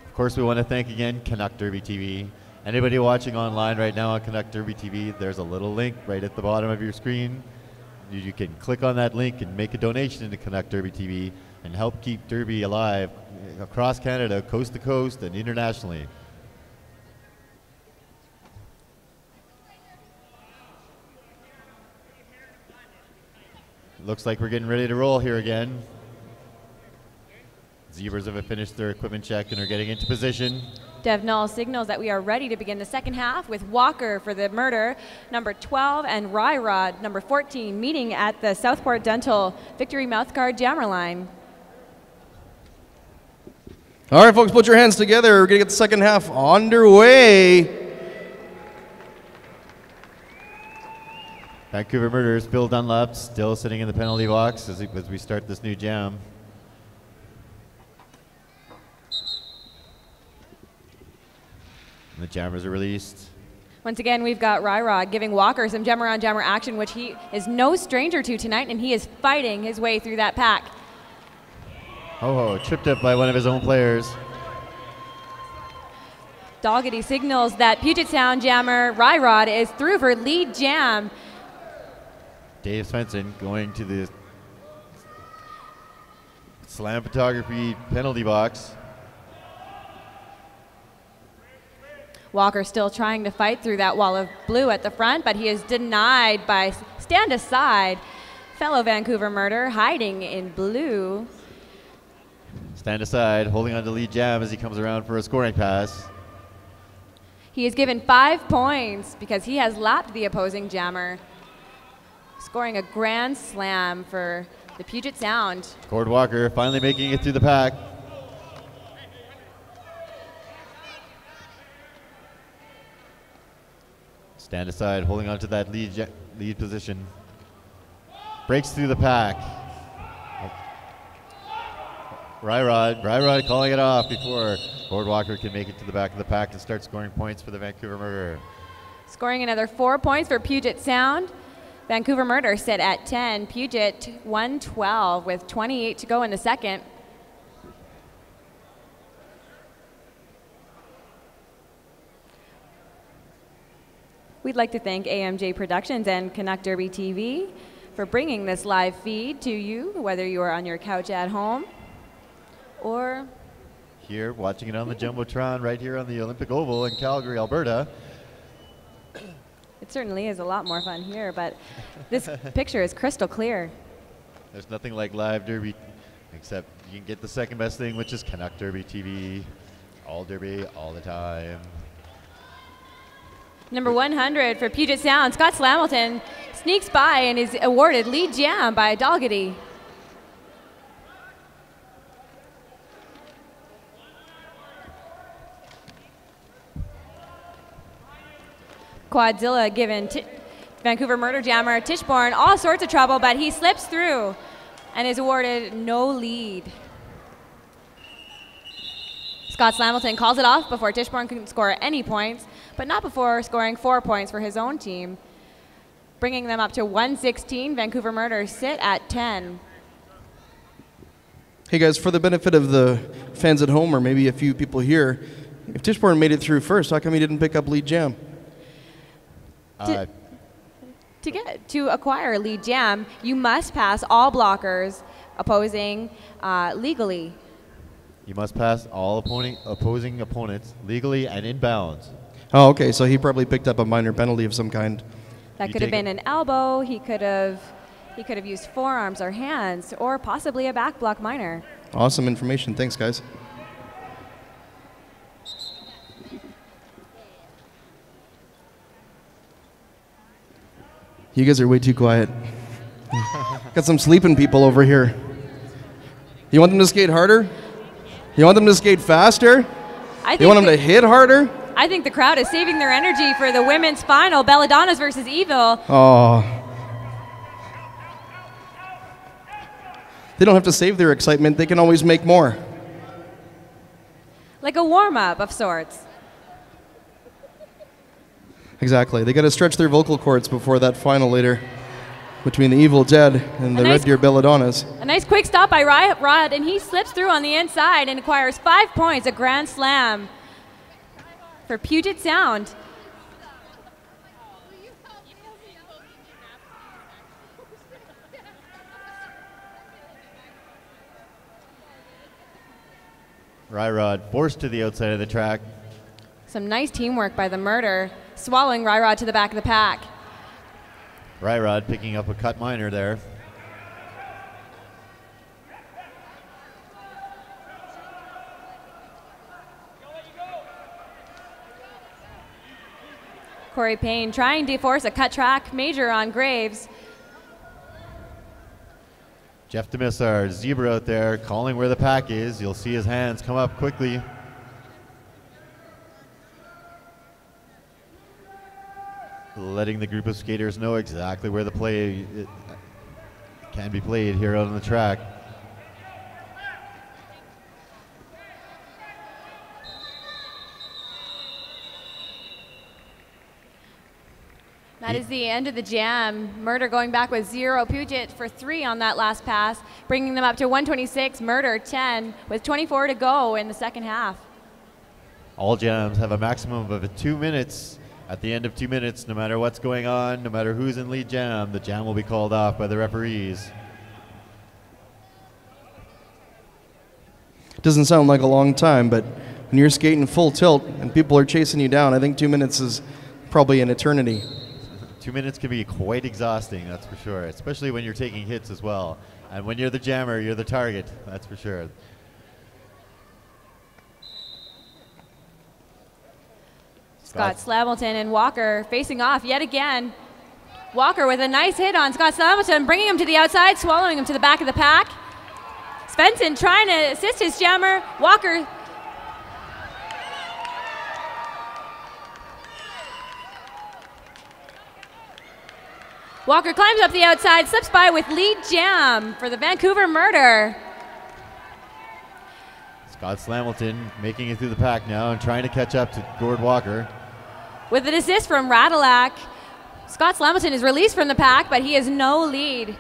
Of course, we want to thank again Canuck Derby TV. Anybody watching online right now on Canuck Derby TV, there's a little link right at the bottom of your screen. You can click on that link and make a donation to Canuck Derby TV and help keep Derby alive across Canada, coast to coast, and internationally. Looks like we're getting ready to roll here again. Zebras have finished their equipment check and are getting into position. Dev Null signals that we are ready to begin the second half with Walker for the murder, number 12, and Ryrod, number 14, meeting at the Southport Dental Victory Mouthguard jammer line. All right, folks, put your hands together. We're going to get the second half underway. Vancouver Murderers, Phil Dunlap, still sitting in the penalty box as we start this new jam. And the jammers are released. Once again, we've got Ryrod giving Walker some jammer-on-jammer action, which he is no stranger to tonight, and he is fighting his way through that pack. Ho-ho, tripped up by one of his own players. Doggedy signals that Puget Sound jammer Ryrod is through for lead jam. Dave Svensson going to the slam photography penalty box. Walker still trying to fight through that wall of blue at the front, but he is denied by stand aside fellow Vancouver Murder hiding in blue. Stand aside, holding on to lead jam as he comes around for a scoring pass. He is given 5 points because he has lapped the opposing jammer, scoring a grand slam for the Puget Sound. Cord Walker finally making it through the pack. Stand aside, holding on to that lead position. Breaks through the pack. Ryrod calling it off before Cord Walker can make it to the back of the pack and start scoring points for the Vancouver Murderer. Scoring another 4 points for Puget Sound. Vancouver Murder sit at 10, Puget 112 with 28 to go in the second. We'd like to thank AMJ Productions and Canuck Derby TV for bringing this live feed to you, whether you are on your couch at home or here watching it on the Jumbotron right here on the Olympic Oval in Calgary, Alberta. It certainly is a lot more fun here, but this picture is crystal clear. There's nothing like live derby, except you can get the second best thing, which is Canuck Derby TV. All derby, all the time. Number 100 for Puget Sound, Scott Slamilton sneaks by and is awarded lead jam by Dalgety. Quadzilla given Vancouver Murder Jammer Tichborne all sorts of trouble, but he slips through and is awarded no lead. Scott Slamilton calls it off before Tichborne can score any points, but not before scoring 4 points for his own team, bringing them up to 116. Vancouver Murder sit at 10. Hey guys, for the benefit of the fans at home or maybe a few people here, if Tichborne made it through first, how come he didn't pick up lead jam? To acquire lead jam, you must pass all blockers opposing legally. You must pass all opposing opponents legally and in bounds. Oh, okay, so he probably picked up a minor penalty of some kind. That could have been an elbow. He could have used forearms or hands, or possibly a back block minor. Awesome information. Thanks, guys. You guys are way too quiet. Got some sleeping people over here. You want them to skate harder? You want them to skate faster? You want them to hit harder? I think the crowd is saving their energy for the women's final, Belladonnas versus Evil. Oh. They don't have to save their excitement. They can always make more. Like a warm-up of sorts. Exactly. They got to stretch their vocal cords before that final later between the Evil Dead and the Red Deer Belladonnas. A nice quick stop by Riot Rod, and he slips through on the inside and acquires 5 points, a grand slam for Puget Sound. Rod forced to the outside of the track. Some nice teamwork by the Murder, swallowing Rod to the back of the pack. Rod picking up a cut minor there. Corey Payne trying to force a cut track major on Graves. Jeff Demissar, zebra out there, calling where the pack is. You'll see his hands come up quickly. Letting the group of skaters know exactly where the play can be played here out on the track. That is the end of the jam. Murder going back with 0. Puget for 3 on that last pass, bringing them up to 126. Murder 10 with 24 to go in the second half. All jams have a maximum of 2 minutes. At the end of 2 minutes, no matter what's going on, no matter who's in lead jam, the jam will be called off by the referees. It doesn't sound like a long time, but when you're skating full tilt and people are chasing you down, I think 2 minutes is probably an eternity. 2 minutes can be quite exhausting, that's for sure, especially when you're taking hits as well. And when you're the jammer, you're the target, that's for sure. Scott Slamilton and Walker facing off yet again. Walker with a nice hit on Scott Slamilton, bringing him to the outside, swallowing him to the back of the pack. Svensson trying to assist his jammer. Walker climbs up the outside, slips by with lead jam for the Vancouver Murder. Scott Slamilton making it through the pack now and trying to catch up to Gord Walker. With an assist from Radilak, Scott Slamilton is released from the pack, but he has no lead.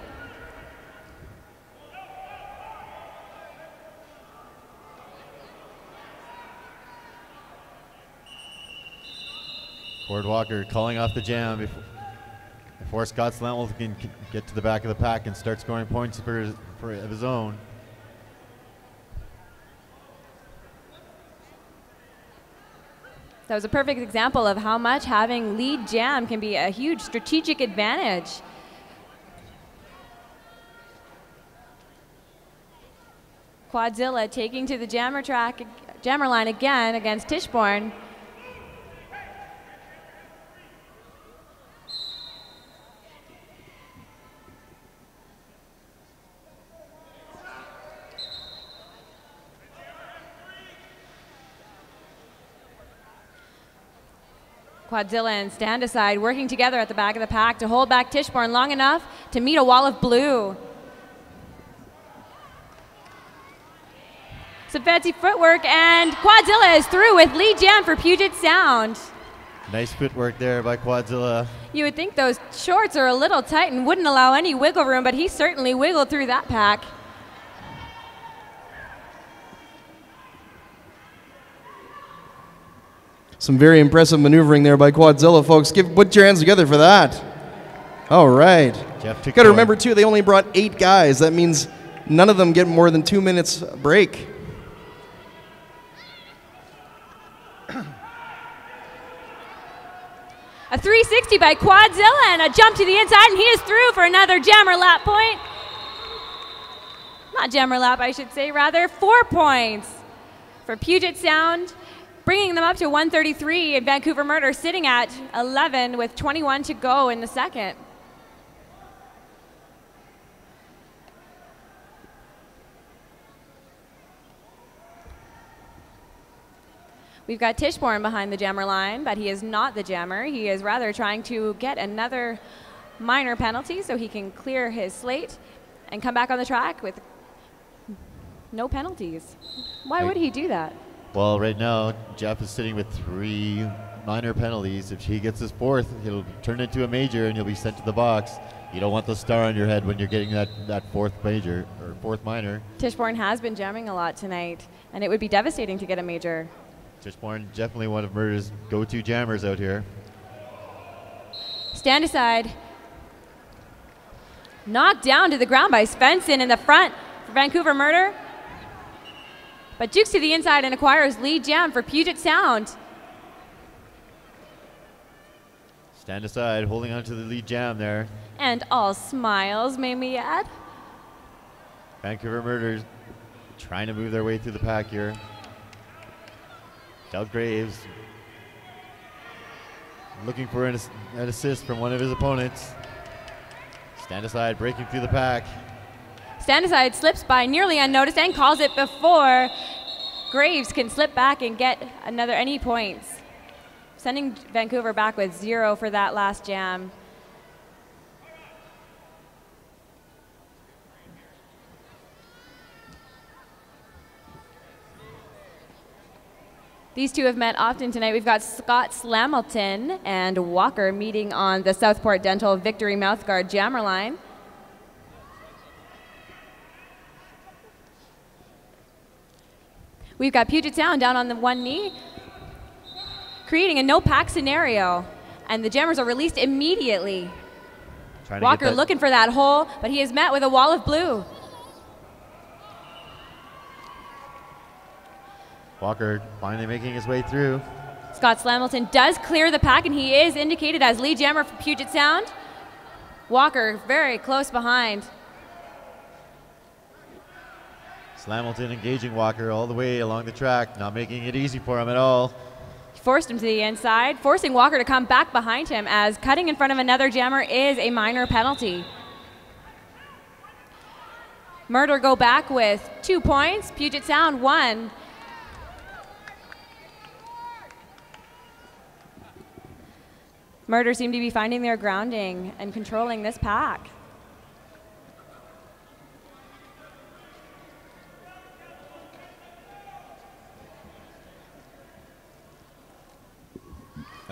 Cord Walker calling off the jam before Scott Slamilton can get to the back of the pack and start scoring points of his own. That was a perfect example of how much having lead jam can be a huge strategic advantage. Quadzilla taking to the jammer line again against Tichborne. Quadzilla and Stand Aside working together at the back of the pack to hold back Tichborne long enough to meet a wall of blue. Some fancy footwork, and Quadzilla is through with lead jam for Puget Sound. Nice footwork there by Quadzilla. You would think those shorts are a little tight and wouldn't allow any wiggle room, but he certainly wiggled through that pack. Some very impressive maneuvering there by Quadzilla, folks. Put your hands together for that. All right. Got to remember, too, they only brought 8 guys. That means none of them get more than 2 minutes break. A 360 by Quadzilla and a jump to the inside, and he is through for another jammer lap point. Not jammer lap, I should say, rather. 4 points for Puget Sound, bringing them up to 133, and Vancouver Murder sitting at 11 with 21 to go in the second. We've got Tichborne behind the jammer line, but he is not the jammer. He is rather trying to get another minor penalty so he can clear his slate and come back on the track with no penalties. Why would he do that? Well, right now, Jeff is sitting with 3 minor penalties. If he gets his 4th, he'll turn into a major and he'll be sent to the box. You don't want the star on your head when you're getting that 4th major or 4th minor. Tichborne has been jamming a lot tonight, and it would be devastating to get a major. Tichborne, definitely one of Murder's go-to jammers out here. Stand Aside. Knocked down to the ground by Svensson in the front for Vancouver Murder. But jukes to the inside and acquires lead jam for Puget Sound. Stand Aside, holding on to the lead jam there. And all smiles, may we add. Vancouver Murder trying to move their way through the pack here. Del Graves looking for an assist from one of his opponents. Stand Aside breaking through the pack. Stand Aside slips by nearly unnoticed and calls it before Graves can slip back and get any points. Sending Vancouver back with 0 for that last jam. These two have met often tonight. We've got Scott Slamilton and Walker meeting on the Southport Dental Victory Mouthguard jammer line. We've got Puget Sound down on the one knee, creating a no-pack scenario, and the jammers are released immediately. Walker looking for that hole, but he is met with a wall of blue. Walker finally making his way through. Scott Slamilton does clear the pack, and he is indicated as lead jammer for Puget Sound. Walker very close behind. Slamilton engaging Walker all the way along the track, not making it easy for him at all. He forced him to the inside, forcing Walker to come back behind him, as cutting in front of another jammer is a minor penalty. Murder go back with 2 points, Puget Sound 1. Murder seem to be finding their grounding and controlling this pack.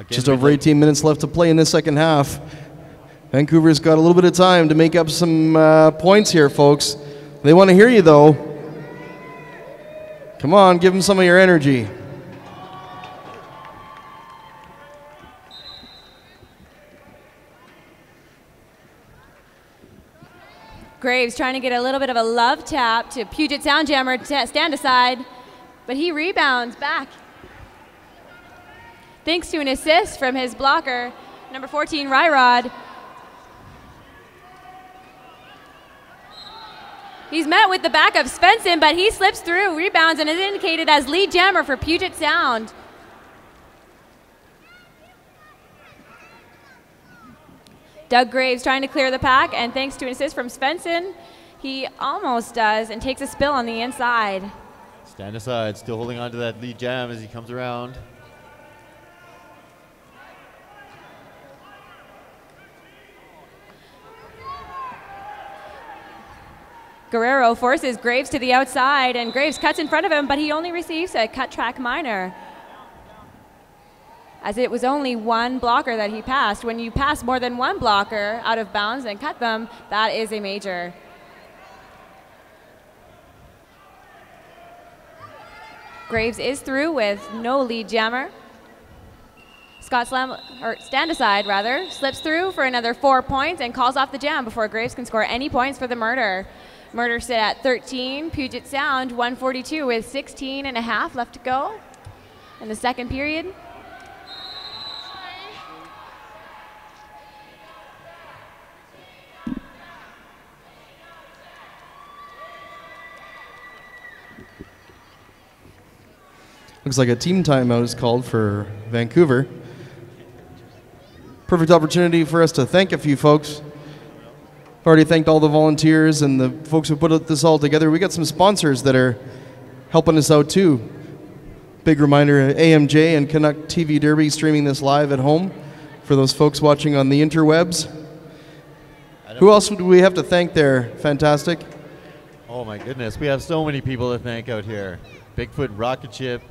Just over 18 minutes left to play in this second half. Vancouver's got a little bit of time to make up some points here, folks. They want to hear you, though. Come on, give them some of your energy. Graves trying to get a little bit of a love tap to Puget Sound jammer stand aside, but he rebounds back. Thanks to an assist from his blocker, number 14, Ryrod. He's met with the back of Svensson, but he slips through, rebounds, and is indicated as lead jammer for Puget Sound. Doug Graves trying to clear the pack, and thanks to an assist from Svensson, he almost does and takes a spill on the inside. Stand aside, still holding on to that lead jam as he comes around. Guerrero forces Graves to the outside, and Graves cuts in front of him, but he only receives a cut track minor, as it was only one blocker that he passed. When you pass more than one blocker out of bounds and cut them, that is a major. Graves is through with no lead jammer. Scott stand aside rather, slips through for another 4 points and calls off the jam before Graves can score any points for the Murder. Murder sit at 13, Puget Sound 142 with 16 and a half left to go in the second period. Looks like a team timeout is called for Vancouver. Perfect opportunity for us to thank a few folks. I've already thanked all the volunteers and the folks who put this all together. We got some sponsors that are helping us out too. Big reminder, AMJ and Canuck TV Derby streaming this live at home for those folks watching on the interwebs. Who else do we have to thank there? Fantastic. Oh my goodness, we have so many people to thank out here. Bigfoot Rocket Ship,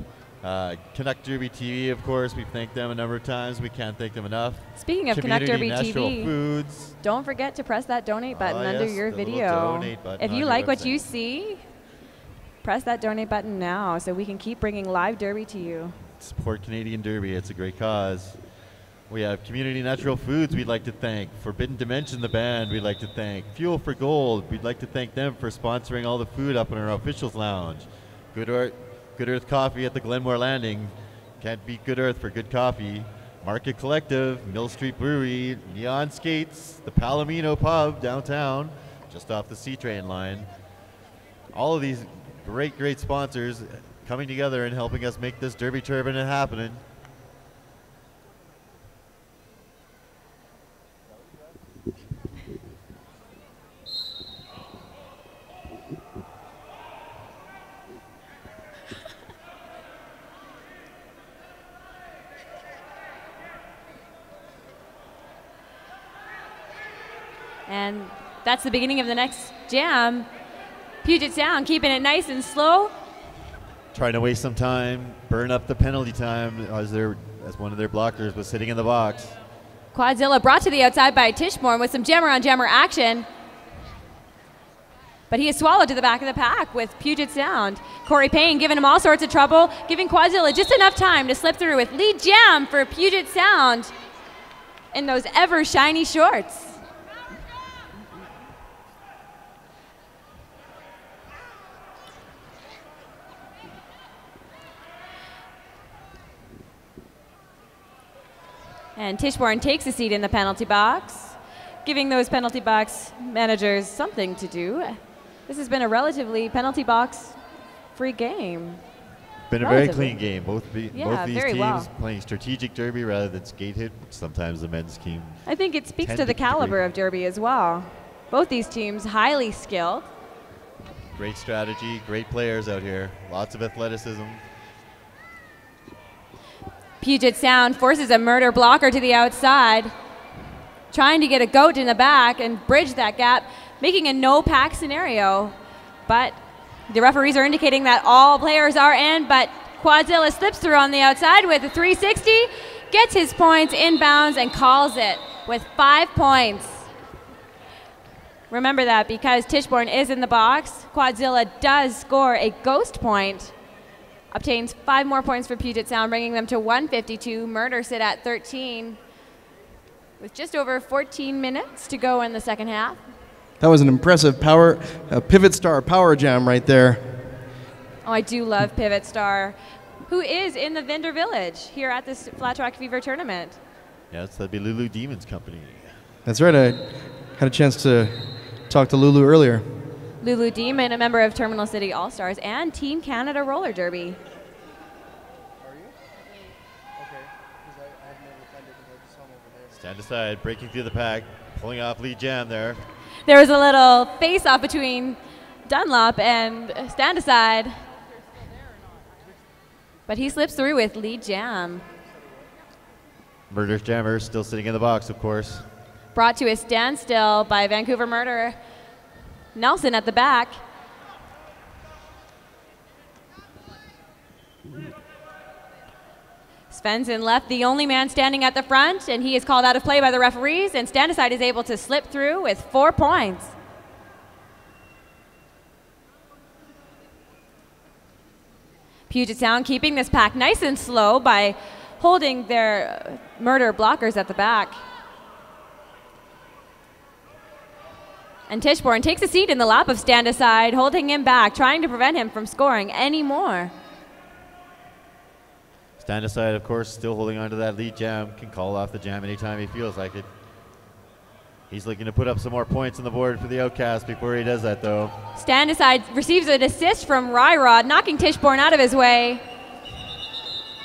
Canuck Derby TV, of course. We've thanked them a number of times. We can't thank them enough. Speaking of Canuck Derby TV, Foods. Don't forget to press that donate button under your video. If you like what you see, press that donate button now so we can keep bringing live Derby to you. Support Canadian Derby. It's a great cause. We have Community Natural Foods we'd like to thank. Forbidden Dimension, the band, we'd like to thank. Fuel for Gold, we'd like to thank them for sponsoring all the food up in our officials lounge. Good Earth Coffee at the Glenmore Landing. Can't beat Good Earth for good coffee. Market Collective, Mill Street Brewery, Neon Skates, the Palomino Pub downtown, just off the C-Train line. All of these great sponsors coming together and helping us make this Derby Tournament happening. And that's the beginning of the next jam. Puget Sound keeping it nice and slow. Trying to waste some time, burn up the penalty time as one of their blockers was sitting in the box. Quadzilla brought to the outside by Tichborne with some jammer on jammer action. But he is swallowed to the back of the pack with Puget Sound. Corey Payne giving him all sorts of trouble, giving Quadzilla just enough time to slip through with lead jam for Puget Sound in those ever shiny shorts. And Tichborne takes a seat in the penalty box, giving those penalty box managers something to do. This has been a relatively penalty box free game. Been a very clean game. Both these teams well. Playing strategic derby rather than skate hit, which sometimes the men's team. I think it speaks to the caliber of derby as well. Both these teams highly skilled. Great strategy, great players out here. Lots of athleticism. Puget Sound forces a Murder blocker to the outside, trying to get a goat in the back and bridge that gap, making a no-pack scenario. But the referees are indicating that all players are in, but Quadzilla slips through on the outside with a 360, gets his points inbounds, and calls it with 5 points. Remember that because Tichborne is in the box, Quadzilla does score a ghost point, obtains 5 more points for Puget Sound, bringing them to 152. Murder sit at 13 with just over 14 minutes to go in the second half. That was an impressive Pivot Star power jam right there. Oh, I do love Pivot Star, who is in the Vendor Village here at this Flat Track Fever tournament. Yes, that'd be Lulu Demon's company. That's right. I had a chance to talk to Lulu earlier. Lulu Demon, a member of Terminal City All-Stars and Team Canada Roller Derby. Are you? Okay. Because I've never attended because I just saw him over there. Stand aside, breaking through the pack, pulling off lead jam there. There was a little face-off between Dunlop and Stand Aside, but he slips through with lead jam. Murder's Jammer still sitting in the box, of course. Brought to a standstill by Vancouver Murder. Nelson at the back. Svensson left the only man standing at the front, and he is called out of play by the referees, and Stand Aside is able to slip through with 4 points. Puget Sound keeping this pack nice and slow by holding their Murder blockers at the back. And Tichborne takes a seat in the lap of Stand Aside, holding him back, trying to prevent him from scoring any more. Stand Aside, of course, still holding on to that lead jam, can call off the jam anytime he feels like it. He's looking to put up some more points on the board for the Outcast before he does that, though. Stand Aside receives an assist from Ryrod, knocking Tichborne out of his way.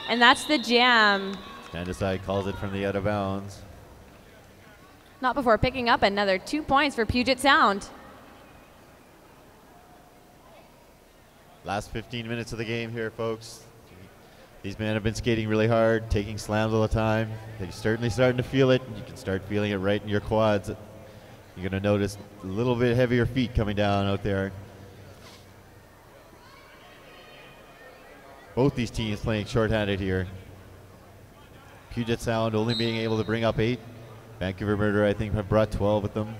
And that's the jam. Stand Aside calls it from the out of bounds. Not before picking up another 2 points for Puget Sound. Last 15 minutes of the game here, folks. These men have been skating really hard, taking slams all the time. They're certainly starting to feel it. You can start feeling it right in your quads. You're going to notice a little bit heavier feet coming down out there. Both these teams playing shorthanded here. Puget Sound only being able to bring up 8. Vancouver Murder, I think, have brought 12 with them.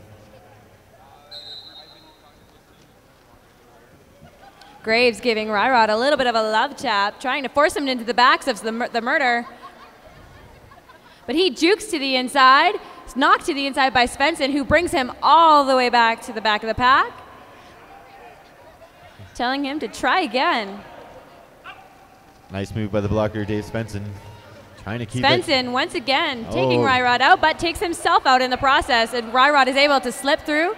Graves giving Ryrod a little bit of a love tap, trying to force him into the backs of the Murder. But he jukes to the inside. It's knocked to the inside by Svensson, who brings him all the way back to the back of the pack, telling him to try again. Nice move by the blocker, Dave Svensson. Trying to keep Svensson once again taking Ryrod out, but takes himself out in the process, and Ryrod is able to slip through.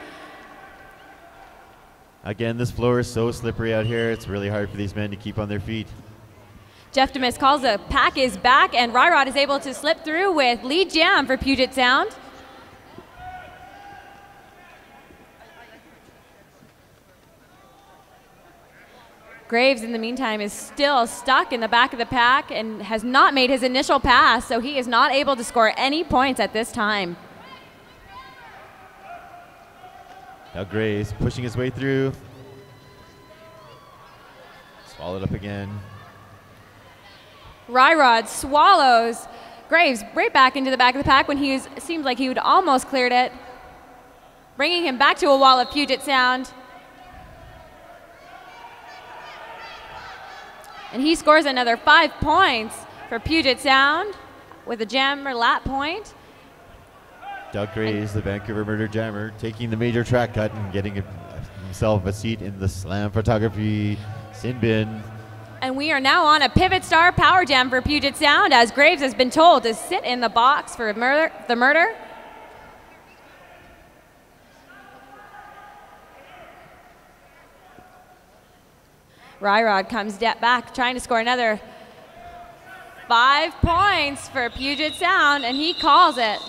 Again, this floor is so slippery out here. It's really hard for these men to keep on their feet. Jeff Demis calls the pack is back, and Ryrod is able to slip through with lead jam for Puget Sound. Graves, in the meantime, is still stuck in the back of the pack and has not made his initial pass, so he is not able to score any points at this time. Now Graves pushing his way through. Swallowed up again. Ryrod swallows Graves right back into the back of the pack when seemed like he would almost cleared it, bringing him back to a wall of Puget Sound. And he scores another 5 points for Puget Sound with a jammer lap point. Doug Graves, the Vancouver Murder jammer, taking the major track cut and getting himself a seat in the slam photography sin bin. And we are now on a Pivot Star power jam for Puget Sound, as Graves has been told to sit in the box for the Murder. Ryrod comes back, trying to score another 5 points for Puget Sound, and he calls it.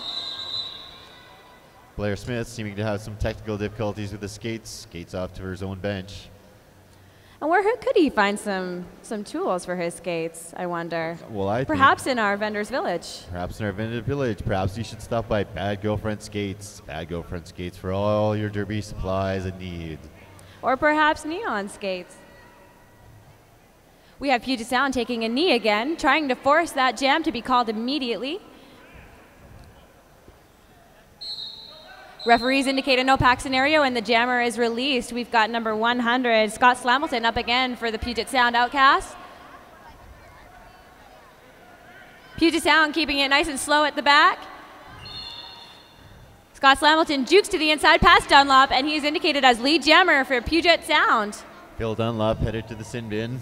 Blair Smith seeming to have some technical difficulties with the skates. Skates off to his own bench. And where could he find some tools for his skates, I wonder? Well, perhaps in our Vendors Village. Perhaps in our Vendors Village. Perhaps you should stop by Bad Girlfriend Skates. Bad Girlfriend Skates for all your derby supplies and needs. Or perhaps Neon Skates. We have Puget Sound taking a knee again, trying to force that jam to be called immediately. Referees indicate a no-pack scenario, and the jammer is released. We've got number 100, Scott Slamilton, up again for the Puget Sound Outcasts. Puget Sound keeping it nice and slow at the back. Scott Slamilton jukes to the inside past Dunlop, and he is indicated as lead jammer for Puget Sound. Phil Dunlop headed to the sin bin.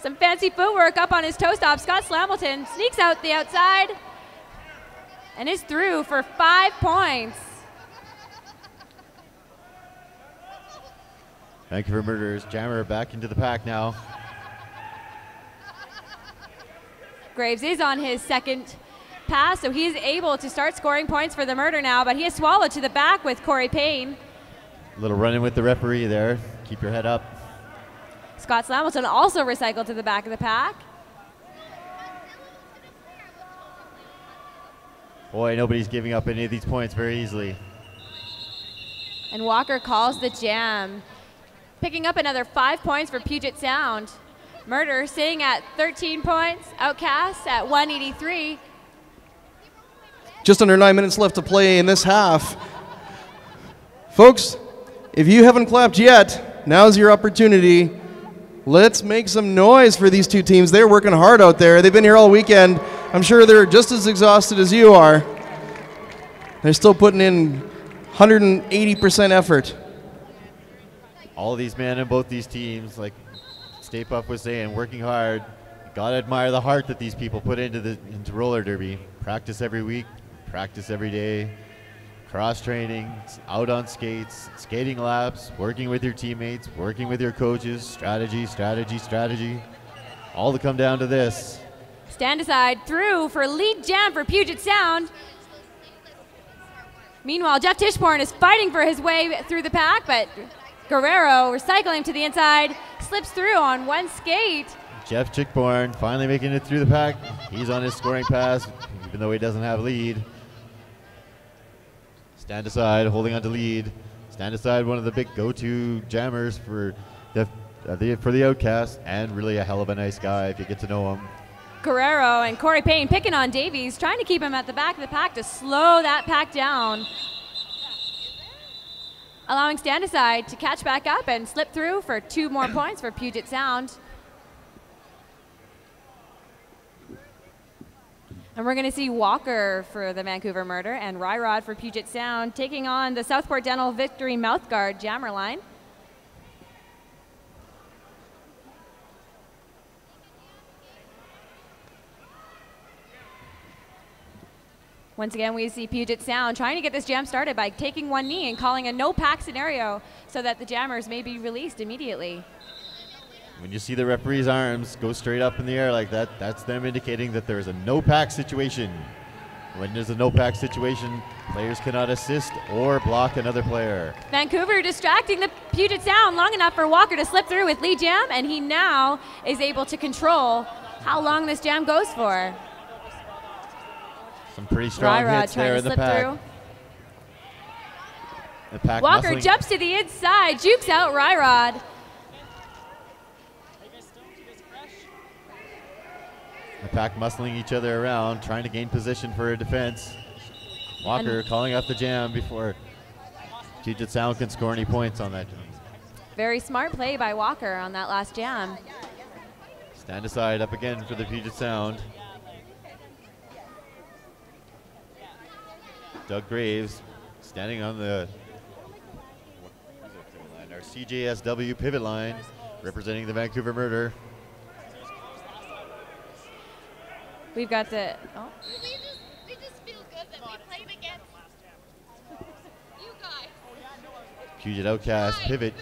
Some fancy footwork up on his toe stop. Scott Slamilton sneaks out the outside and is through for 5 points. Vancouver Murderers jammer back into the pack now. Graves is on his second pass, so he is able to start scoring points for the Murder now, but he is swallowed to the back with Corey Payne. A little run-in with the referee there. Keep your head up. Scott Slamilton also recycled to the back of the pack. Boy, nobody's giving up any of these points very easily. And Walker calls the jam, picking up another 5 points for Puget Sound. Murder sitting at 13 points, Outcasts at 183. Just under 9 minutes left to play in this half. Folks, if you haven't clapped yet, now's your opportunity. Let's make some noise for these two teams. They're working hard out there. They've been here all weekend. I'm sure they're just as exhausted as you are. They're still putting in 180% effort. All of these men in both these teams, like Stay Puff was saying, working hard. Gotta admire the heart that these people put into roller derby. Practice every week, practice every day, cross training, out on skates, skating laps, working with your teammates, working with your coaches, strategy, strategy, strategy. All to come down to this. Stand aside through for lead jam for Puget Sound. Meanwhile, Jeff Tichborne is fighting for his way through the pack, but Guerrero recycling to the inside, slips through on one skate. Jeff Tichborne finally making it through the pack. He's on his scoring pass, even though he doesn't have lead. Stand aside, holding on to lead. Stand aside, one of the big go-to jammers for the Outcasts, and really a hell of a nice guy if you get to know him. Guerrero and Corey Payne picking on Davies, trying to keep him at the back of the pack to slow that pack down. Allowing Stand Aside to catch back up and slip through for 2 more points for Puget Sound. And we're going to see Walker for the Vancouver Murder and Ryrod for Puget Sound taking on the Southport Dental Victory Mouthguard jammer line. Once again, we see Puget Sound trying to get this jam started by taking one knee and calling a no-pack scenario so that the jammers may be released immediately. When you see the referee's arms go straight up in the air like that, that's them indicating that there is a no-pack situation. When there's a no-pack situation, players cannot assist or block another player. Vancouver distracting the Puget Sound long enough for Walker to slip through with lead jam, and he now is able to control how long this jam goes for. Some pretty strong hits there in the pack. The pack Walker muscling. jumps to the inside, jukes out Ryrod. The pack muscling each other around, trying to gain position for a defense. Walker calling out the jam before Puget Sound can score any points on that. Very smart play by Walker on that last jam. Stand aside up again for the Puget Sound. Doug Graves standing on our CJSW pivot line, representing the Vancouver Murder. We've got the, We just feel good that we played against you guys. Puget Outcast pivot,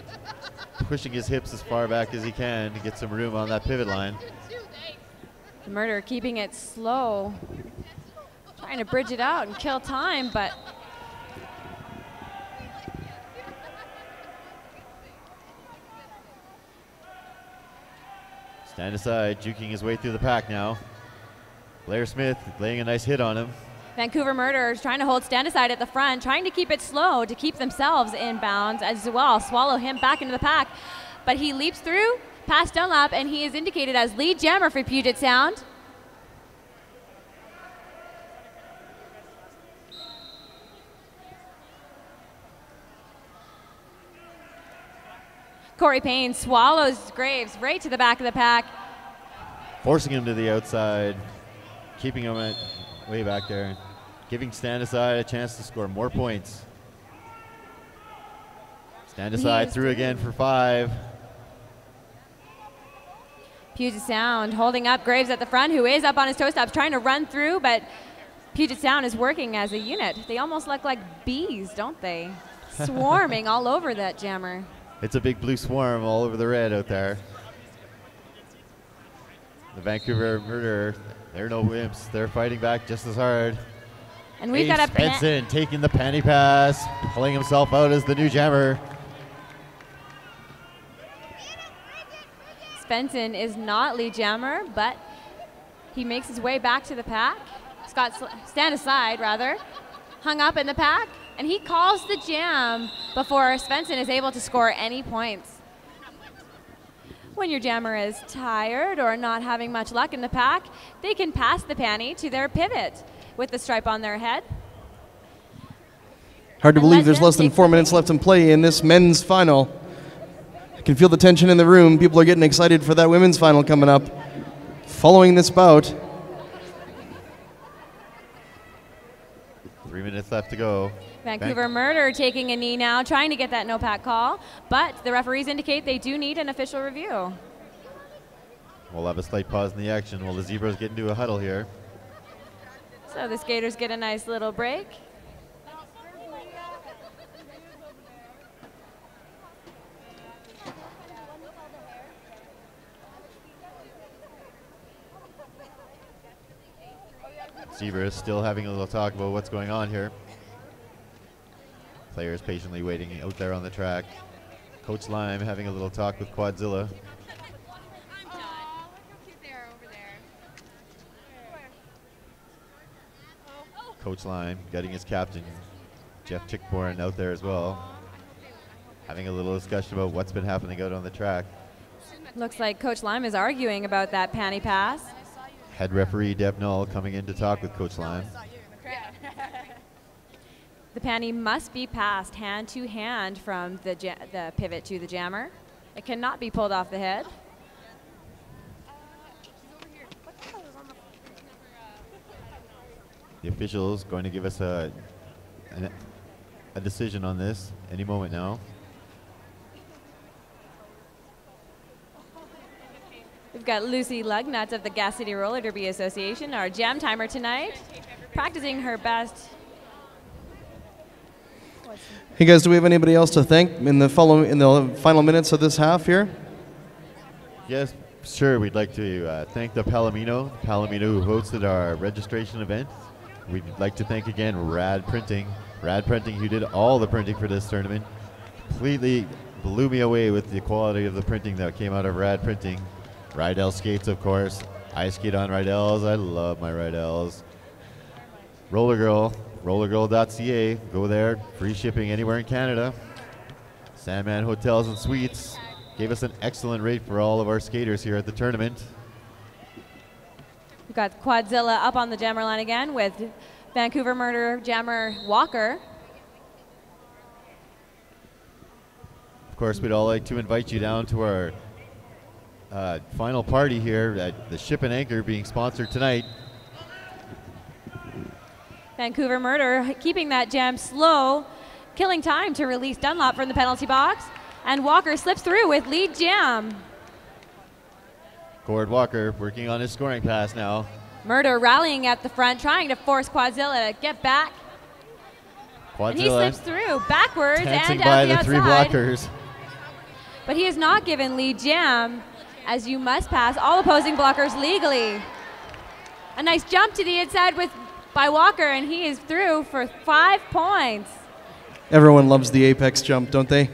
pushing his hips as far back as he can to get some room on that pivot line. the Murder keeping it slow, trying to bridge it out and kill time, but Stand aside, juking his way through the pack now. Blair Smith laying a nice hit on him. Vancouver Murderers trying to hold Stand Aside at the front, trying to keep it slow to keep themselves in bounds as well, swallow him back into the pack. But he leaps through past Dunlap, and he is indicated as lead jammer for Puget Sound. Corey Payne swallows Graves right to the back of the pack. Forcing him to the outside, keeping him at way back there, giving Stand Aside a chance to score more points. Stand Aside through again for 5. Puget Sound holding up Graves at the front, who is up on his toe stops, trying to run through, but Puget Sound is working as a unit. They almost look like bees, don't they? Swarming all over that jammer. It's a big blue swarm all over the red out there. The Vancouver Murder, they're no wimps. They're fighting back just as hard. And we've got a Benson taking the panty pass, pulling himself out as the new jammer. Benson is not lead jammer, but he makes his way back to the pack. Scott Stand Aside, rather, hung up in the pack, and he calls the jam before Svensson is able to score any points. When your jammer is tired or not having much luck in the pack, they can pass the panty to their pivot with the stripe on their head. Hard to believe there's less than 4 minutes left in play in this men's final. I can feel the tension in the room. People are getting excited for that women's final coming up. Following this bout. 3 minutes left to go. Vancouver Murder taking a knee now, trying to get that no-pack call, but the referees indicate they do need an official review. We'll have a slight pause in the action while the Zebras get into a huddle here. So the skaters get a nice little break. Zebras still having a little talk about what's going on here. Players patiently waiting out there on the track. Coach Lime having a little talk with Quadzilla. Coach Lime getting his captain, Jeff Tickborn, out there as well. Having a little discussion about what's been happening out on the track. Looks like Coach Lime is arguing about that panty pass. Head referee Deb Null coming in to talk with Coach Lime. The panty must be passed hand to hand from the pivot to the jammer. It cannot be pulled off the head. The officials going to give us a decision on this any moment now. We've got Lucy Lugnut of the Gas City Roller Derby Association, our jam timer tonight, practicing her best. Hey guys, do we have anybody else to thank in the final minutes of this half here? Yes, sure. We'd like to thank the Palomino who hosted our registration event. We'd like to thank again Rad Printing, who did all the printing for this tournament. Completely blew me away with the quality of the printing that came out of Rad Printing. Rydell skates, of course. I skate on Rydells. I love my Rydells. Roller Girl, rollergirl.ca. Go there. Free shipping anywhere in Canada. Sandman Hotels and Suites gave us an excellent rate for all of our skaters here at the tournament. We've got Quadzilla up on the jammer line again with Vancouver Murder jammer Walker. Of course, we'd all like to invite you down to our final party here at the Ship and Anchor being sponsored tonight. Vancouver Murder keeping that jam slow, killing time to release Dunlop from the penalty box, and Walker slips through with lead jam. Gord Walker working on his scoring pass now. Murder rallying at the front, trying to force Quadzilla to get back. Quadzilla And he slips through backwards and by out the the three outside. blockers. But he is not given lead jam, as you must pass all opposing blockers legally. A nice jump to the inside by Walker, and he is through for 5 points. Everyone loves the apex jump, don't they?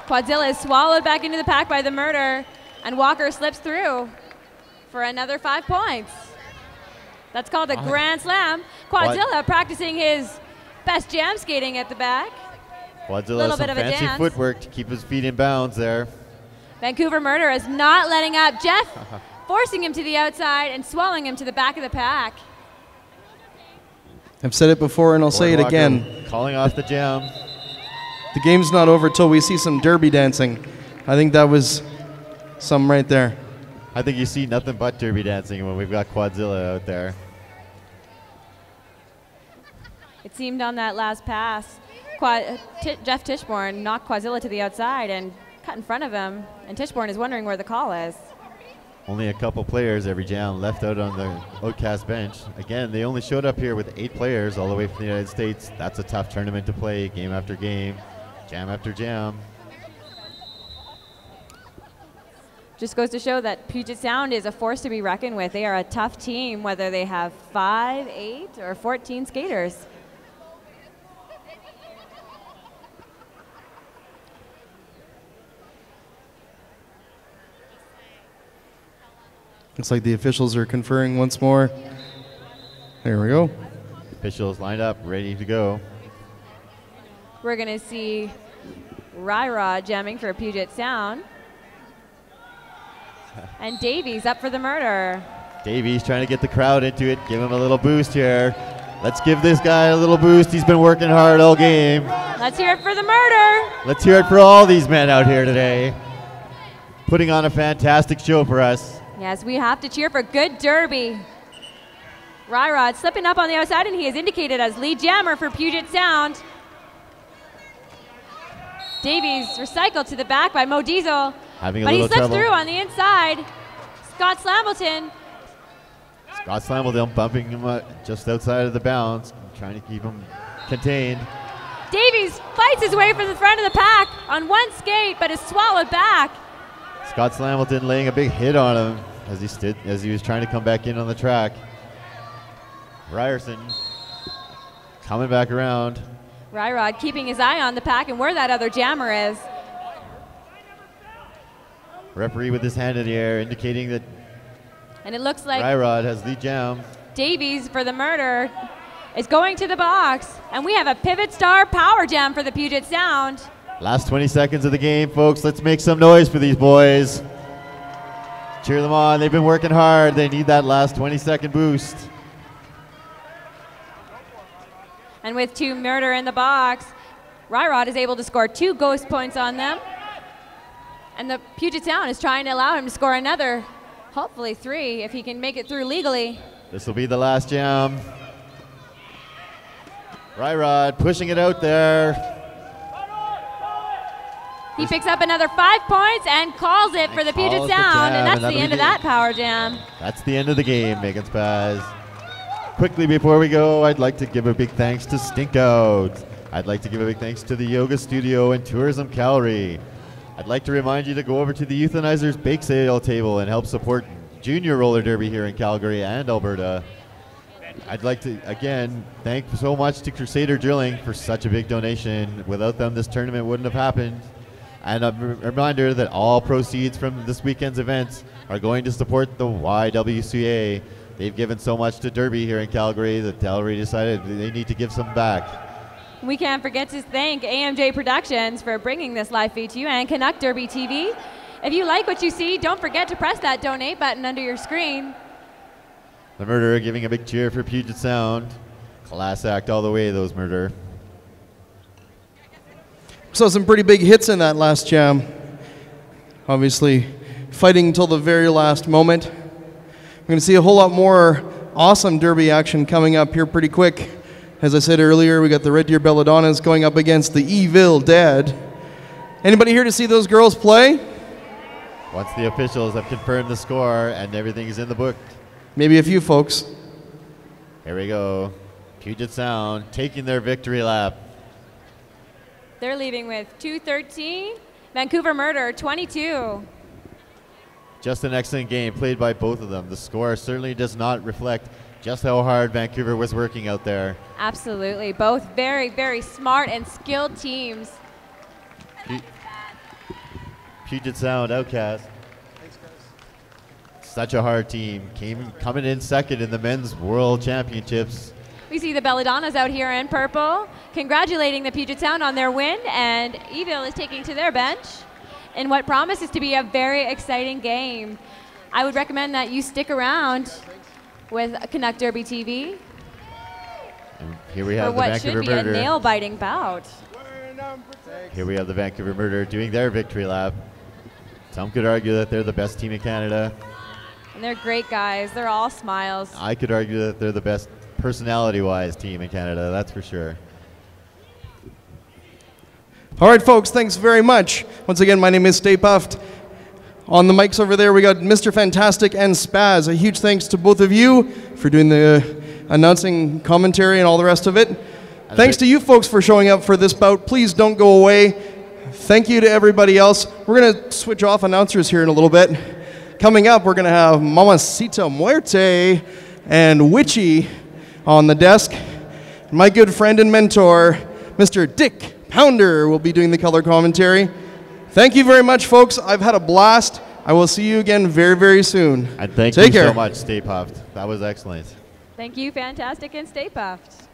Quadzilla is swallowed back into the pack by the Murder, and Walker slips through for another 5 points. That's called a grand slam. Quadzilla practicing his best jam skating at the back. Quadzilla has some fancy footwork to keep his feet in bounds there. Vancouver Murder is not letting up. Jeff forcing him to the outside and swallowing him to the back of the pack. I've said it before and I'll say it again. Calling off the jam. The game's not over till we see some derby dancing. I think that was some right there. I think you see nothing but derby dancing when we've got Quadzilla out there. It seemed on that last pass, Jeff Tichborne knocked Quadzilla to the outside and cut in front of him, and Tichborne is wondering where the call is. Only a couple players every jam left out on the Outcast bench. Again, they only showed up here with 8 players all the way from the United States. That's a tough tournament to play, game after game, jam after jam. Just goes to show that Puget Sound is a force to be reckoned with. They are a tough team, whether they have 5, 8, or 14 skaters. Looks like the officials are conferring once more. There we go. Officials lined up, ready to go. We're going to see Ryrod jamming for Puget Sound. And Davies up for the Murder. Davies trying to get the crowd into it, give him a little boost here. Let's give this guy a little boost. He's been working hard all game. Let's hear it for the Murder. Let's hear it for all these men out here today. Putting on a fantastic show for us. Yes, we have to cheer for good derby. Ryrod slipping up on the outside, and he is indicated as lead jammer for Puget Sound. Davies recycled to the back by Mo Diesel. Having a but he little slips trouble. through on the inside. Scott Slambleton. Scott Slambleton bumping him just outside of the bounds, trying to keep him contained. Davies fights his way from the front of the pack on one skate, but is swallowed back. Scott Slambleton laying a big hit on him as he was trying to come back in on the track. Ryerson coming back around. Ryrod keeping his eye on the pack and where that other jammer is. Referee with his hand in the air indicating that And it looks like Ryrod has lead jam. Davies for the Murder is going to the box. And we have a Pivot Star Power Jam for the Puget Sound. Last 20 seconds of the game, folks. Let's make some noise for these boys. Cheer them on. They've been working hard. They need that last 20-second boost. And with 2 Murder in the box, Ryrod is able to score 2 ghost points on them. And the Puget Sound is trying to allow him to score another, hopefully 3, if he can make it through legally. This will be the last jam. Ryrod pushing it out there. He picks up another 5 points and calls it for the Puget Sound, and that's the end of that power jam. That's the end of the game, Megan Spaz. Quickly before we go, I'd like to give a big thanks to Stink Out. I'd like to give a big thanks to the Yoga Studio and Tourism Calgary. I'd like to remind you to go over to the Euthanizers Bake Sale table and help support Junior Roller Derby here in Calgary and Alberta. I'd like to, again, thank so much to Crusader Drilling for such a big donation. Without them, this tournament wouldn't have happened. And a reminder that all proceeds from this weekend's events are going to support the YWCA. They've given so much to Derby here in Calgary that Calgary decided they need to give some back. We can't forget to thank AMJ Productions for bringing this live feed to you, and Canuck Derby TV. If you like what you see, don't forget to press that donate button under your screen. The Murderer giving a big cheer for Puget Sound. Class act all the way, those Murderer. So some pretty big hits in that last jam. Obviously, fighting until the very last moment. We're going to see a whole lot more awesome derby action coming up here pretty quick. As I said earlier, we got the Red Deer Belladonnas going up against the Evil Dead. Anybody here to see those girls play? Once the officials have confirmed the score and everything is in the book. Maybe a few folks. Here we go. Puget Sound taking their victory lap. They're leaving with 2:13. Vancouver Murder 22. Just an excellent game played by both of them. The score certainly does not reflect just how hard Vancouver was working out there. Absolutely. Both very, very smart and skilled teams. Puget Sound, Outcast. Thanks, guys. Such a hard team. Coming in second in the men's world championships. We see the Belladonnas out here in purple, congratulating the Puget Sound on their win, and Evil is taking to their bench. in what promises to be a very exciting game. I would recommend that you stick around with Canuck Derby TV And here we for have the what Vancouver should be a Murder. nail-biting bout. Here we have the Vancouver Murder doing their victory lap. Some could argue that they're the best team in Canada. And they're great guys. They're all smiles. I could argue that they're the best personality-wise team in Canada, that's for sure. All right, folks, thanks very much. Once again, my name is Stay Puft. On the mics over there, we got Mr. Fantastic and Spaz. A huge thanks to both of you for doing the announcing, commentary, and all the rest of it. Thanks to you folks for showing up for this bout. Please don't go away. Thank you to everybody else. We're going to switch off announcers here in a little bit. Coming up, we're going to have Mamacita Muerte and Witchy on the desk. My good friend and mentor, Mr. Dick Pounder, will be doing the color commentary. Thank you very much, folks. I've had a blast. I will see you again very, very soon. And thank Take you care. so much, Stay Puft. That was excellent. Thank you, Fantastic, and Stay Puft.